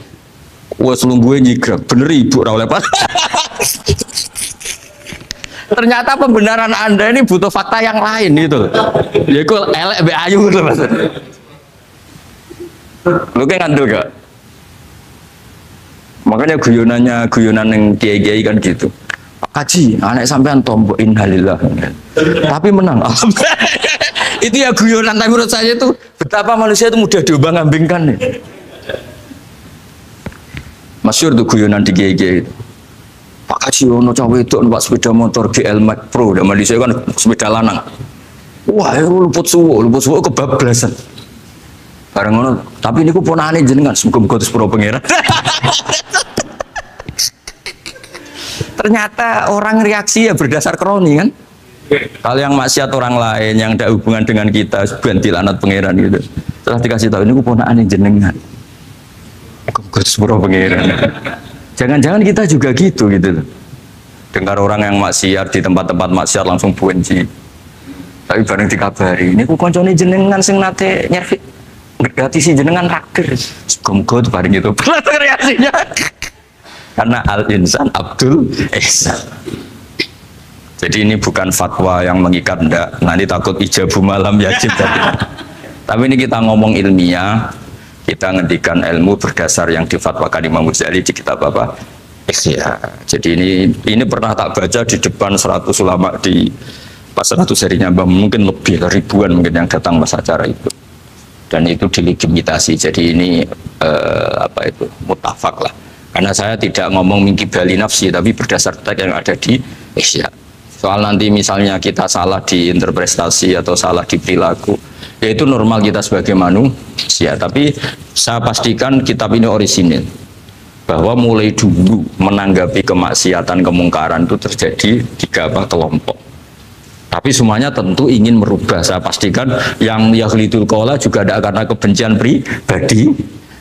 S2: Wes lungguhe nyigrek, bener ibu ora oleh pas. Ternyata pembenaran Anda ini butuh fakta yang lain gitu. Ya iku elek mbek ayu gitu Mas. Lu kayak ngandel gak? Makanya guyonan yang kiai-kiai kan gitu. Pak Kaji, anak sampean tombok innalillah. Tapi menang. Itu ya guyonan, tapi menurut saya itu betapa manusia itu mudah diombang-ambingkan. Masyhur tuh guyonan di kiai-kiai. Pak Kaji ono cawe itu numpak sepeda motor GL Max Pro, dan di saya kan sepeda lanang. Wah, luput suwo kebablasan. Bareng ngono, tapi niku ponakane jenengan muga-muga terus pro pangeran. Ternyata orang reaksi ya berdasar kroni kan. Kalau yang maksiat orang lain yang ada hubungan dengan kita ganti lanat pangeran gitu. Setelah dikasih tahu niku ponakane jenengan. Muga-muga terus pro pangeran. Jangan-jangan kita juga gitu Dengar orang yang maksiat di tempat-tempat maksiat langsung benci. Tapi bareng dikabari, niku koncone jenengan sing nate nyervis berarti si jenengan raktir semoga itu bareng itu reaksinya karena al-insan Abdul Ihsan. Jadi ini bukan fatwa yang mengikat, enggak, nanti takut ijabu malam yajib tapi ini kita ngomong ilmiah, kita ngendikan ilmu berdasar yang difatwakan Imam Ghazali di kitab apa? Ya, jadi ini pernah tak baca di depan 100 ulama di pas 100 harinya mungkin lebih ribuan mungkin yang datang pas acara itu, dan itu dilegitimasi. Jadi ini apa itu mutafak lah, karena saya tidak ngomong mingkibali nafsi tapi berdasar teks yang ada di Ihya. Soal nanti misalnya kita salah di interpretasi atau salah di perilaku, yaitu normal kita sebagai manusia, tapi saya pastikan kitab ini orisinil, bahwa mulai dulu menanggapi kemaksiatan kemungkaran itu terjadi 3 kelompok. Tapi semuanya tentu ingin merubah. Saya pastikan yang yahlidul qola juga ada karena kebencian pribadi,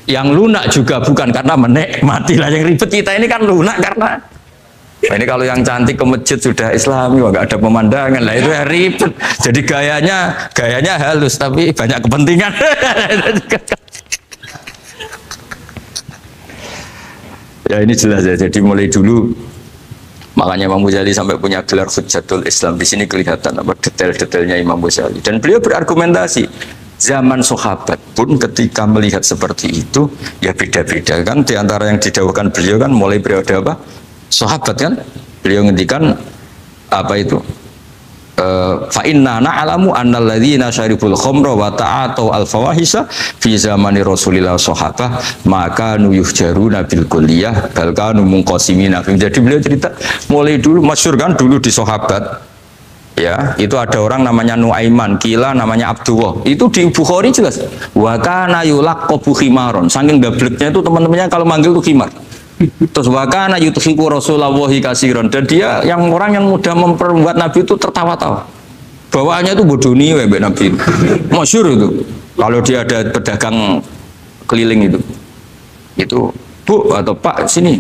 S2: yang lunak juga bukan karena menikmati lah. Yang ribet kita ini kan lunak karena ini kalau yang cantik ke masjid sudah Islami, nggak ada pemandangan lah, itu ya ribet. Jadi gayanya halus tapi banyak kepentingan. Ya ini jelas ya. Jadi mulai dulu makanya Imam Ghazali sampai punya gelar Hujjatul Islam. Di sini kelihatan apa detail-detailnya Imam Ghazali. Dan beliau berargumentasi. Zaman sahabat pun ketika melihat seperti itu ya beda-beda kan. Di antara yang didawahkan beliau kan mulai periode apa? Sahabat kan. Beliau ngendikan apa itu? Fa inna na'lamu annal ladzina syaribul khamra wa ta'atu al fawahisha fi zamani Rasulillah sahabah maka nuyuhjaruna bil kulliyah bal kanu munqasimina. Jadi beliau cerita mulai dulu masyhur kan dulu di sahabat ya, itu ada orang namanya Nuaiman, kila namanya Abdullah. Itu di Bukhari jelas. Wa kana yulaqabu khimaron. Saking gableknya itu teman-temannya kalau manggil tuh khimar. Terus wakana yuthiku Rasulullahi kasiron, dan dia yang orang yang mudah memperbuat Nabi itu tertawa-tawa. Bawaannya itu bodoni webek Nabi. Masyhur itu. Kalau dia ada pedagang keliling itu Bu atau Pak sini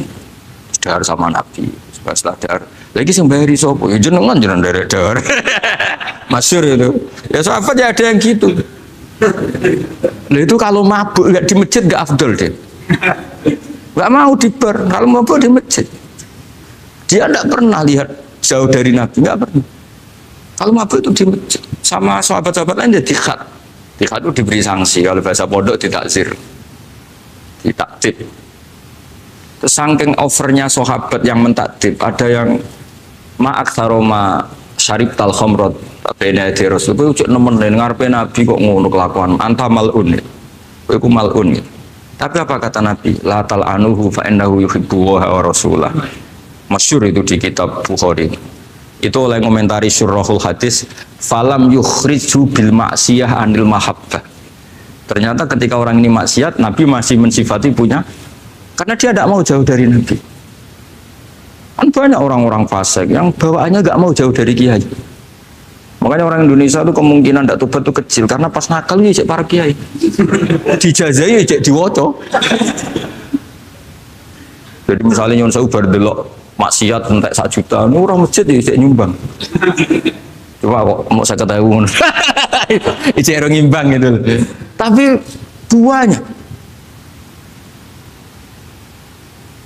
S2: dahar sama Nabi. Setelah dahar lagi sembayari sopo ya jenengan dahar. Masyhur itu. Ya sahabat ya ada yang gitu. Nah itu kalau mabuk nggak di masjid nggak afdol deh. Nggak mau di bar, kalau mau di masjid. Dia tidak pernah lihat jauh dari Nabi, nggak pernah. Kalau mabuk itu di masjid, sama sahabat-sahabat lain dia dikhat. Dikhat itu diberi sanksi, kalau bahasa pondok ditakzir, ditaktib. Terus saking overnya sahabat yang mentakdib, ada yang ma'aksaroma syarib tal khomrot bena di Rasul, itu ucap nemen ngarepe Nabi kok ngono kelakuan, anta mal'un, itu mal'un. Tapi apa kata Nabi? La tal'anuhu fa innahu yuhibbu wa rasulah. Masyhur itu di kitab Bukhari. Itu oleh komentari syurahul hadis, falam yukhriju bil maksiyah anil mahabbah. Ternyata ketika orang ini maksiat, Nabi masih mensifati punya, karena dia tidak mau jauh dari Nabi. Kan banyak orang-orang fasik yang bawaannya nggak mau jauh dari kiai. Makanya orang Indonesia itu kemungkinan tidak tobat itu kecil karena pas nakal ini cek para kiai dijazai cek diwoco. Jadi misalnya nyon saya bar delok maksiat entek 1 juta, ini orang masjid ya cek nyumbang. Coba kok mau saya ketahui, cek orang ngimbang gitu. Tapi buahnya.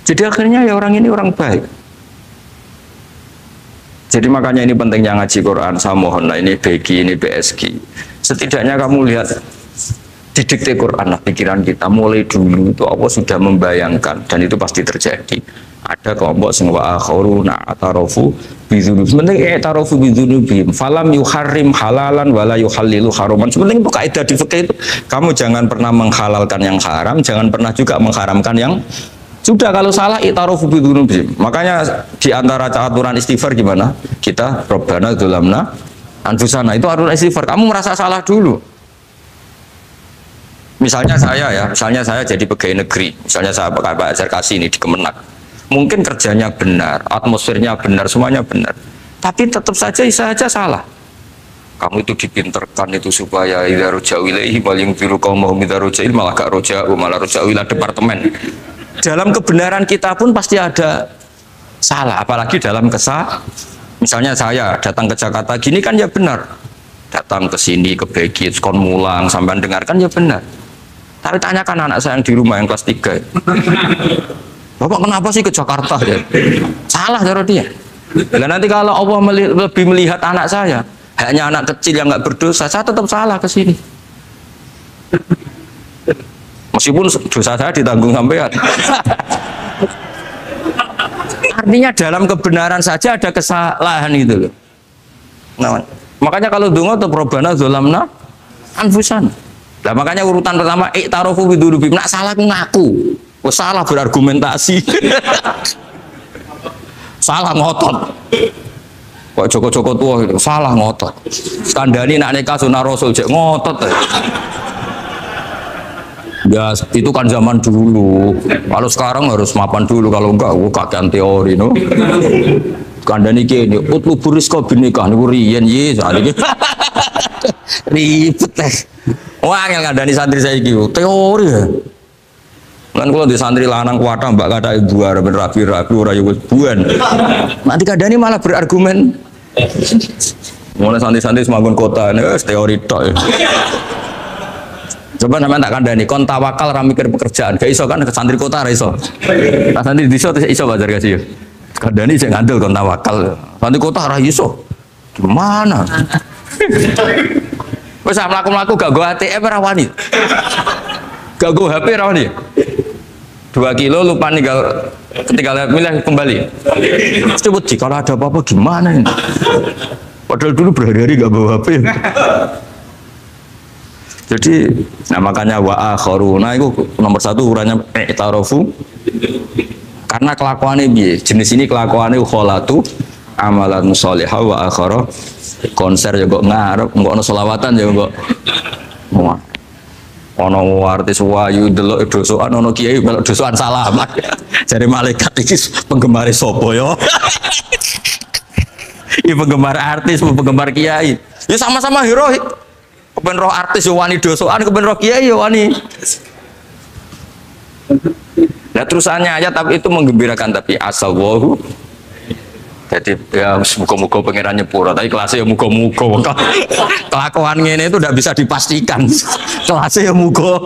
S2: Jadi akhirnya ya orang ini orang baik. Jadi makanya ini pentingnya ngaji Quran. Saya mohon lah, ini BG, ini BSG. Setidaknya kamu lihat di dikte Quran lah pikiran kita. Mulai dulu itu Allah sudah membayangkan, dan itu pasti terjadi. Ada kelompok sing wa akharuna atarofu bidzunub. Sebenarnya atarofu bidzunubihim. Falam yuharrim halalan wala yuhallilu haraman. Sebenarnya itu kaidah di fikih itu. Kamu jangan pernah menghalalkan yang haram, jangan pernah juga mengharamkan yang sudah. Kalau salah itarofu bidzunubihim. Makanya di antara aturan istighfar gimana? Kita Rabbana dzulamna anfusana, itu aturan istighfar. Kamu merasa salah dulu. Misalnya saya jadi pegawai negeri. Misalnya saya Pak Zarkasi ini di Kemenak. Mungkin kerjanya benar, atmosfernya benar, semuanya benar. Tapi tetap saja salah. Kamu itu dipinterkan itu supaya idza ruja'u ilaihi wal yunziru qaumahum idza ruja'il malah gak roja'u, malah roja'u ila departemen. Dalam kebenaran kita pun pasti ada salah, apalagi dalam misalnya saya datang ke Jakarta gini kan ya benar, datang ke sini ke Begit kon mulang sampai dengarkan ya benar. Tapi tanyakan anak saya yang di rumah yang kelas 3, Bapak kenapa sih ke Jakarta ya? Salah cara dia. Dan nanti kalau Allah lebih melihat anak saya, hanya anak kecil yang nggak berdosa, saya tetap salah ke sini. Meskipun dosa saya ditanggung sampean. Artinya dalam kebenaran saja ada kesalahan itu loh. Nah, makanya kalau donga tuh robana zolamna anfusan. Nah, makanya urutan pertama iktarofu bidurubi. Nak salah aku ngaku. Oh, salah berargumentasi. Salah ngotot. Kok Joko-Joko tua itu salah ngotot. Kandani nak nikah sunah Rasul cek ngotot. Ya itu kan zaman dulu. Kalau sekarang harus mapan dulu, kalau enggak kakean teori no. Kandani kene utluburis kok binikah niku riyen ye sakniki. Ribet teh. Wah, yang kandani santri saiki teori ya. Kan kalau di santri lanang kuatah mbak kata ibu ben rapi-rapi ora yo buan. Nanti kandani malah berargumen. Mulai santri-santri semagun kota ini teori tok. Coba namanya tak kandani kon tawakal ra mikir pekerjaan. Gak iso kan ke santri kota ra iso. Nah, santri di iso belajar kasih. Kandani sing ngandel kon tawakal. Santri kota ra iso. Gimana? Wes mlaku-mlaku gak go ATM ora wani. Gak go HP ora wani. 2 kilo lupa tinggal ketika milih kembali. Coba sih kalau ada apa-apa gimana ini? Padahal dulu berhari-hari gak bawa HP. Jadi, nah makanya wa akharuna itu nomor 1 ukurannya i'tarofu. Karena kelakuannya biye, jenis ini kelakuannya kholatu amalan sholihah wa akhara konser ya kok ngarep, kok sholawatan ya kok. Ono artis wayu delok dosokan ono kiai melok dosokan salam. Jare malaikat iki penggemar sapa ya? Iki penggemar artis, penggemar kiai. Ya sama-sama hero. Kepen roh artis yo wani dosokan, kepen roh kiai yo wani. Nah terusannya aja tapi itu menggembirakan tapi asal wahu. Jadi ya muka-muka pengiran nyepura, tapi kelasnya ya muka-muka. Kelakuan ini itu tidak bisa dipastikan. Kelasnya ya muka.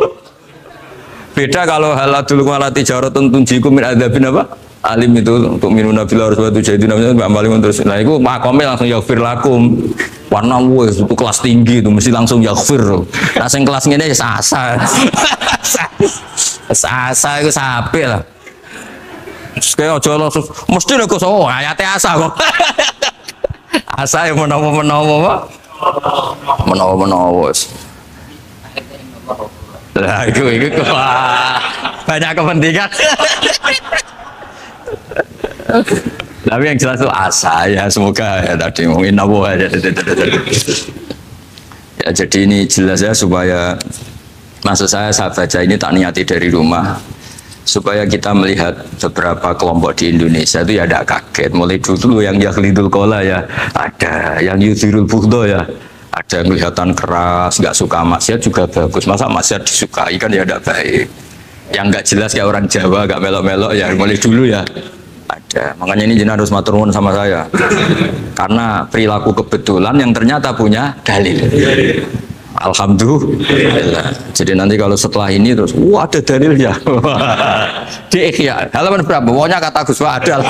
S2: Beda kalau haladul walati jaratun tunjiku min adzabin apa? Alim itu untuk minuna fil harus batu jadi namanya Mbak Malim terus. Nah itu makomnya langsung yaghfir lakum. Warna wes itu kelas tinggi itu mesti langsung yaghfir. Nah sing kelas ini ya sasa. Sasa itu sapi lah. Kayak aja langsung mesti nek kok ayate asa kok. Asa yang menawa-menawa. Menawa-menawa. Lah itu banyak kepentingan. Tapi yang jelas itu asa ya semoga ya tadi mungkin nawa aja. Ya jadi ini jelas ya supaya maksud saya baca ini tak niati dari rumah. Supaya kita melihat beberapa kelompok di Indonesia itu ya tidak kaget. Mulai dulu yang yakhlidul kola ya ada, yang yudhirul bughdo ya ada, yang kelihatan keras, nggak suka maksiat juga bagus. Masa maksiat disukai kan ya tidak baik. Yang nggak jelas kayak orang Jawa, nggak melok-melok ya mulai dulu ya ada. Makanya ini jenengan harus matur nuwun sama saya. Karena perilaku kebetulan yang ternyata punya dalil. Alhamdulillah. Jadi nanti kalau setelah ini terus, wah ada dalilnya. Di Ikhya, halaman berapa? Pokoknya kata Gus Wa ada.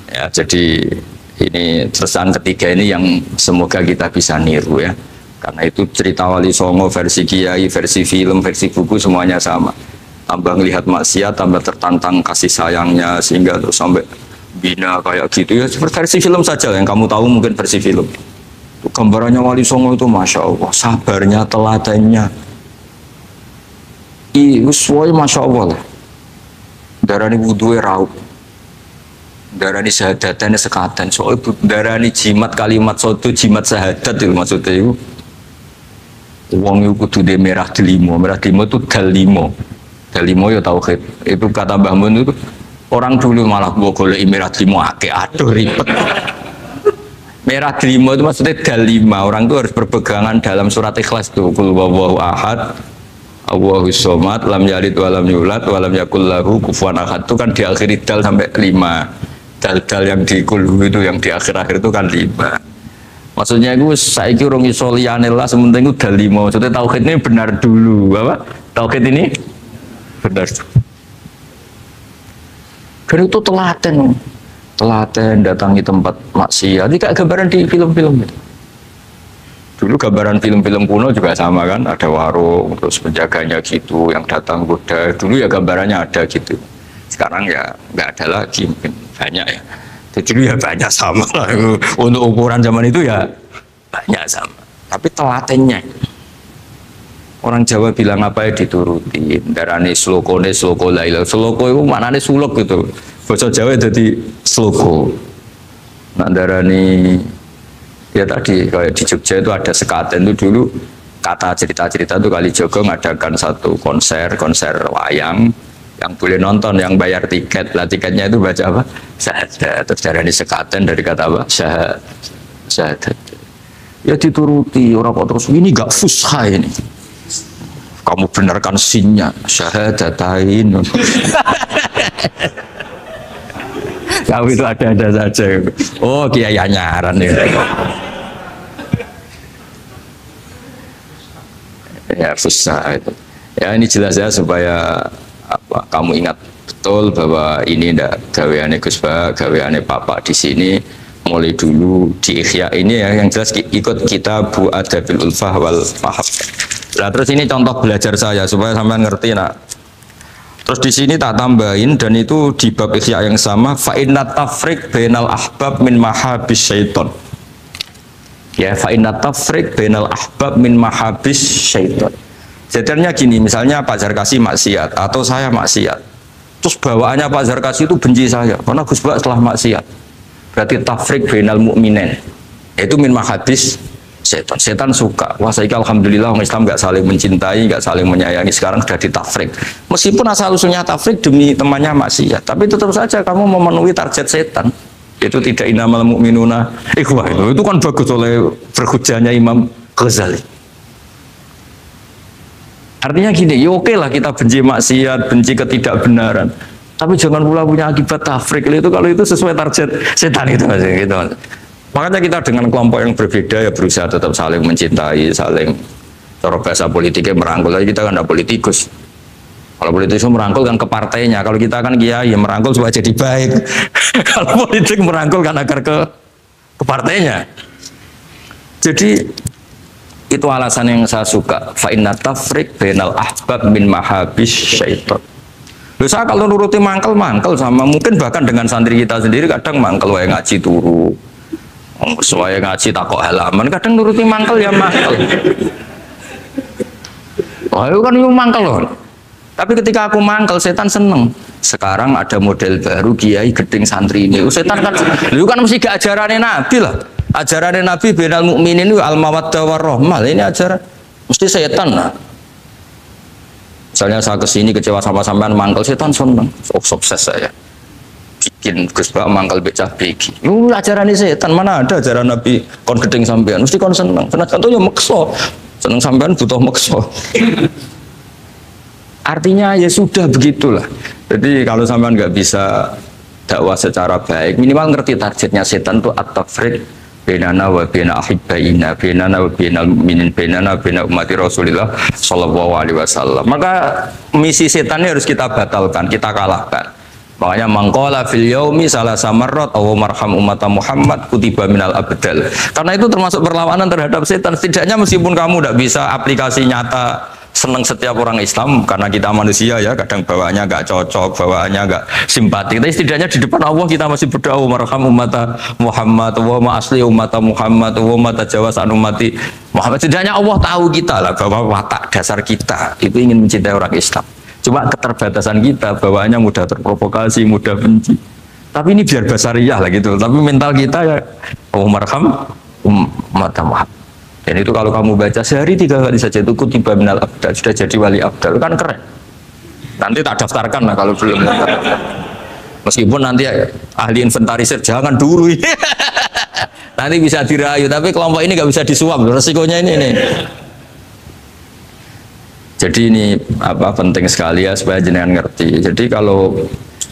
S2: Ya, jadi ini pesan ketiga ini yang semoga kita bisa niru ya. Karena itu cerita Wali Songo versi kiai, versi film, versi buku semuanya sama. Tambah melihat maksiat, tambah tertantang kasih sayangnya sehingga terus sampai bina kayak gitu ya, seperti versi film saja yang kamu tahu mungkin versi film. Gambarannya Wali Songo itu masya Allah, sabarnya, teladannya, semuanya masya Allah lah. Darani wudhu raup, darani syahadatnya sekatan, soal darani jimat kalimat sotu jimat syahadat itu maksudnya itu. Uang itu kudu de merah delimo itu dalimo, dalimo ya tauhid. Itu kata Mbah Mun itu. Orang dulu malah golek merah delimo akeh, aduh ribet. Merah delimo itu maksudnya dalima. Orang itu harus berpegangan dalam surat Ikhlas tuh. Qul huwallahu ahad, Allahus somad, lam yalid wa lam yulad wa lam yakul lahu kufuwan ahad. Itu kan diakhiri dal sampai 5. Dal-dal yang di kulhu itu yang di akhir-akhir itu kan 5. Maksudnya itu saiki urung iso liyane lah, sementing itu dalima. Maksudnya tauhid ini benar dulu, apa? Tauhid ini benar. Dan itu telaten datangi tempat maksiat. Ini kayak gambaran di film-film itu. Dulu gambaran film-film kuno juga sama kan, ada warung, terus penjaganya gitu, yang datang kuda. Dulu ya gambarannya ada gitu. Sekarang ya nggak ada lagi, mungkin banyak ya. Jadi dulu ya banyak sama lah. Untuk ukuran zaman itu ya banyak sama. Tapi telatennya, orang Jawa bilang apa ya dituruti. Darane sloko laila. Sloko itu maknanya suluk gitu. Bahasa Jawa jadi sloko. Nah darani ya tadi kayak di Jogja itu ada sekaten itu dulu kata cerita-cerita itu Kalijogo mengadakan satu konser wayang yang boleh nonton, yang bayar tiket. Lah tiketnya itu baca apa? Syahadat. Terus darani sekaten dari kata apa? Syahadat. Ya dituruti orang kok terus ini gak fusha ini. Kamu benarkan sinnya syahadatain. Kamu itu ada saja. Oh kiai nyaran ya. Ya susah itu. Ya ini jelas ya supaya apa, kamu ingat betul bahwa ini ndak gaweane Gus Ba, gaweane Papa di sini mulai dulu di Ikhya ini ya, yang jelas ikut Kitabu Adabil Ulfah wal Mahabbah. Nah terus ini contoh belajar saya supaya sampean ngerti nak. Terus di sini tak tambahin dan itu di bab Ikhya yang sama, fa inna tafriq bainal ahbab min mahabis syaiton. Ya, fa inna tafriq bainal ahbab min mahabis syaiton. Jadinya gini, misalnya Pak Zarkasi maksiat atau saya maksiat. Terus bawaannya Pak Zarkasi itu benci saya karena Gus Bak setelah maksiat. Berarti tafriq bainal mukminin. Itu min mahabis setan. Setan suka. Wah, saya alhamdulillah orang Islam nggak saling mencintai, nggak saling menyayangi. Sekarang sudah ditafrik. Meskipun asal usulnya tafrik demi temannya maksiat, tapi tetap saja kamu memenuhi target setan. Itu tidak innamal mu'minuna ikhwah. Itu kan bagus oleh berhujahnya Imam Ghazali. Artinya gini, ya oke lah kita benci maksiat, benci ketidakbenaran. Tapi jangan pula punya akibat tafrik. Itu kalau itu sesuai target setan itu Mas, gitu Mas. Makanya kita dengan kelompok yang berbeda ya berusaha tetap saling mencintai, saling cara bahasa politiknya merangkul. Kita kan tidak politikus. Kalau politikus merangkul kan ke partainya. Kalau kita kan kiai merangkul supaya jadi baik. Kalau politik merangkul kan agar ke partainya. Jadi itu alasan yang saya suka. Fa inna tafriq bainal ahbab min mahabis syaitan. Loh, saya kalau nuruti mangkel sama mungkin bahkan dengan santri kita sendiri kadang mangkel wae ngaji turu. Sesuai ngaji takok halaman, kadang nuruti mangkel ya mangkel. Oh itu kan itu mangkel loh. Tapi ketika aku mangkel, setan seneng. Sekarang ada model baru kiai gedeng santri ini. Setan kan, lu kan mesti gak ajarannya Nabi lah. Ajarannya Nabi bainal mukminin itu al mawaddah warahmah. Ini ajaran mesti setan lah. Misalnya saya kesini kecewa sama sampean mangkel, setan seneng. Sukses saya. Bikin Gus Bak mangkal becah begi. Lu ajaran ini setan, mana ada ajaran Nabi kon gedeng sampean, mesti kon seneng. Karena contohnya mekso, seneng sampean butuh mekso. Artinya ya sudah begitulah. Jadi kalau sampean nggak bisa dakwah secara baik, minimal ngerti targetnya setan itu at-tafriq bainana wa baina ahibbaina, bainana wa bainal mu'minin, bainana wa baina ummati Rasulillah sallallahu alaihi wasallam. Maka misi setan ini harus kita batalkan, kita kalahkan. Makanya mangkola fil yaumi salah samarot aw marham umat Muhammad kutiba minal abdal. Karena itu termasuk perlawanan terhadap setan. Setidaknya meskipun kamu tidak bisa aplikasi nyata senang setiap orang Islam karena kita manusia ya, kadang bawaannya nggak cocok, bawaannya nggak simpati. Tapi setidaknya di depan Allah kita masih berdoa marham umat Muhammad, wa asli umat Muhammad, wa tajawaz an ummati Muhammad. Setidaknya Allah tahu kita lah bahwa watak dasar kita itu ingin mencintai orang Islam. Cuma keterbatasan kita, bawaannya mudah terprovokasi, mudah benci. Tapi ini biar basariyah lah gitu. Tapi mental kita ya, marham umat Muhammad. Dan itu kalau kamu baca sehari 3 kali saja itu kutiba minal abdal, sudah jadi wali abdal, kan keren. Nanti tak daftarkan lah kalau belum. Meskipun nanti ahli inventarisir jangan dulu. Nanti bisa dirayu, tapi kelompok ini nggak bisa disuap. Resikonya ini nih. Jadi ini apa penting sekali ya supaya jenengan ngerti. Jadi kalau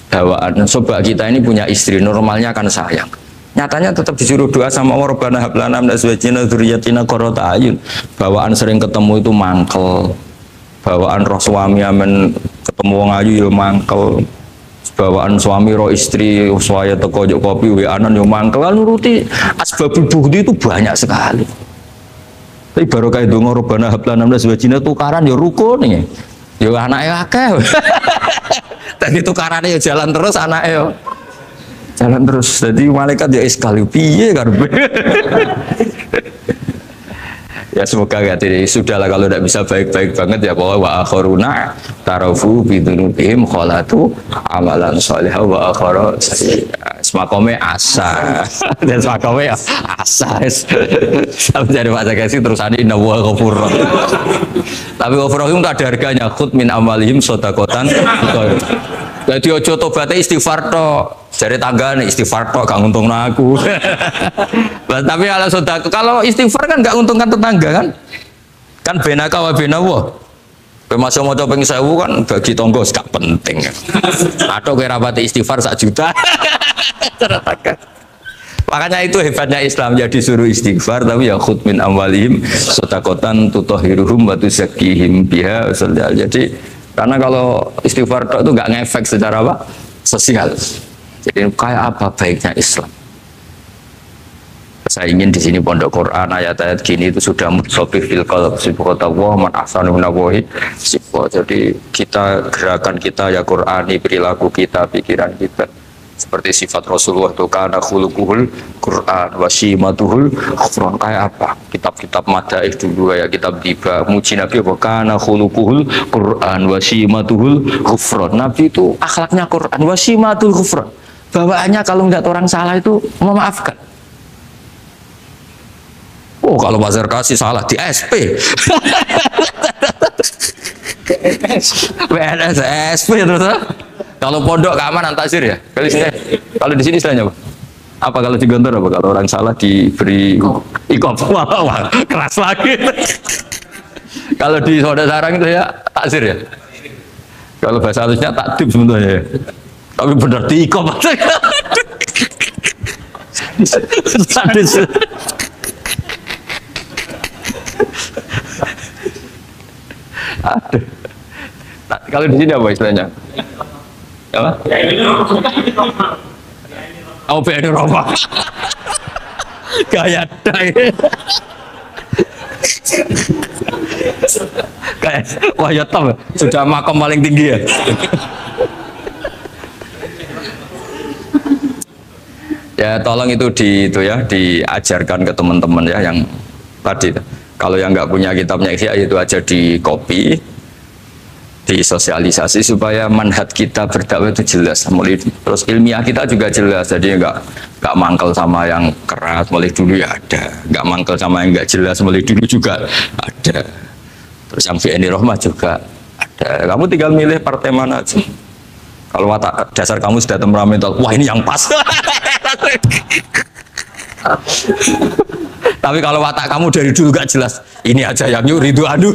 S2: bawaan sobat kita ini punya istri, normalnya akan sayang. Nyatanya tetap disuruh doa sama Allah, Rabbana hab lana min azwajina dzurriyyatina qurrata a'yun. Bawaan sering ketemu itu mangkel. Bawaan roh suami amen ketemu wong ayu ya mangkel. Bawaan suami roh istri saya teko jok kopi wa anan ya mangkel. Nuruti asbabul bughdi itu banyak sekali. Tapi baru kayak dongo robana hablana min azwajina tukaran ya rukun nih. Ya anaknya akeh. Tadi tukarannya ya jalan terus anaknya ya. Jalan terus. Jadi malaikat ya iskali piye karepe. Ya semoga ya sudahlah kalau tidak bisa baik-baik banget ya bahwa wa akharuna tarafu bidunubihim kholatu amalan sholihah wa akhara semakome asa dan semakome asa sampai dari Pak Zakasi terusannya inna wa ghafurur tapi ghafurur itu tak ada harganya khud min amalihim sodakotan jadi ojo tobatnya istighfar tok jari tangga istighfar tok gak nguntungno aku tapi kalau istighfar kan gak nguntungkan tetangga kan benaka wa benawa masih mau coba pengen sewu kan bagi tonggo gak penting atau kira rapati istighfar 1 juta makanya itu hebatnya Islam jadi suruh istighfar tapi ya khud min amwalihim sodakotan tutohiruhum wa tuzakkihim biha jadi karena kalau istighfar itu nggak ngefek secara apa sosial. Jadi kayak apa baiknya Islam? Saya ingin di sini pondok Quran ayat-ayat gini itu sudah mutsobih fil qalb sibghatullah man ahsanu minallahi sibghah. Jadi kita gerakan kita ya Qurani, perilaku kita, pikiran kita seperti sifat Rasulullah itu kana khuluquhul Quran wa simatuhul ghufran. Kayak apa? Kitab-kitab madaih dulu kayak kitab tiba muji Nabi apa kana khuluquhul Quran wa simatuhul ghufran. Nabi itu akhlaknya Quran wa simatul ghufran. Bawaannya kalau nggak orang salah itu memaafkan. Oh kalau Pak Zarkasi salah di SP. PNS SP terus. Kalau pondok keamanan takzir ya. Kalau di sini istilahnya apa? Apa kalau di Gontor apa? Kalau orang salah diberi ikop. Wah, keras lagi. Kalau di Soda Sarang itu ya takzir ya. Kalau bahasa halusnya takdib sebenarnya ya. Tapi benar di ikop. Aduh. Kalau di sini apa istilahnya? Apa? Oh, BNI Roma. Kayak dai. Kayak wah ya top sudah makom paling tinggi ya. Ya tolong itu diajarkan ke teman-teman ya yang tadi. Kalau yang nggak punya kitabnya Ihya itu aja di copy, disosialisasi supaya manhaj kita berdakwah itu jelas, terus ilmiah kita juga jelas, jadi nggak mangkel sama yang keras mulai dulu ya ada, nggak mangkel sama yang nggak jelas mulai dulu juga ada, terus yang BNI Rahmah juga ada. Kamu tinggal milih partai mana aja. Kalau watak dasar kamu sudah temperamental, wah ini yang pas. Tapi kalau watak kamu dari dulu gak jelas, ini aja yang yuridu adu.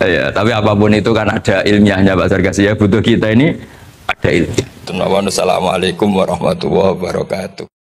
S2: Ya, tapi apapun itu kan ada ilmiahnya Pak Zarkasi ya, butuh kita ini ada ilmiah. Assalamualaikum warahmatullahi wabarakatuh.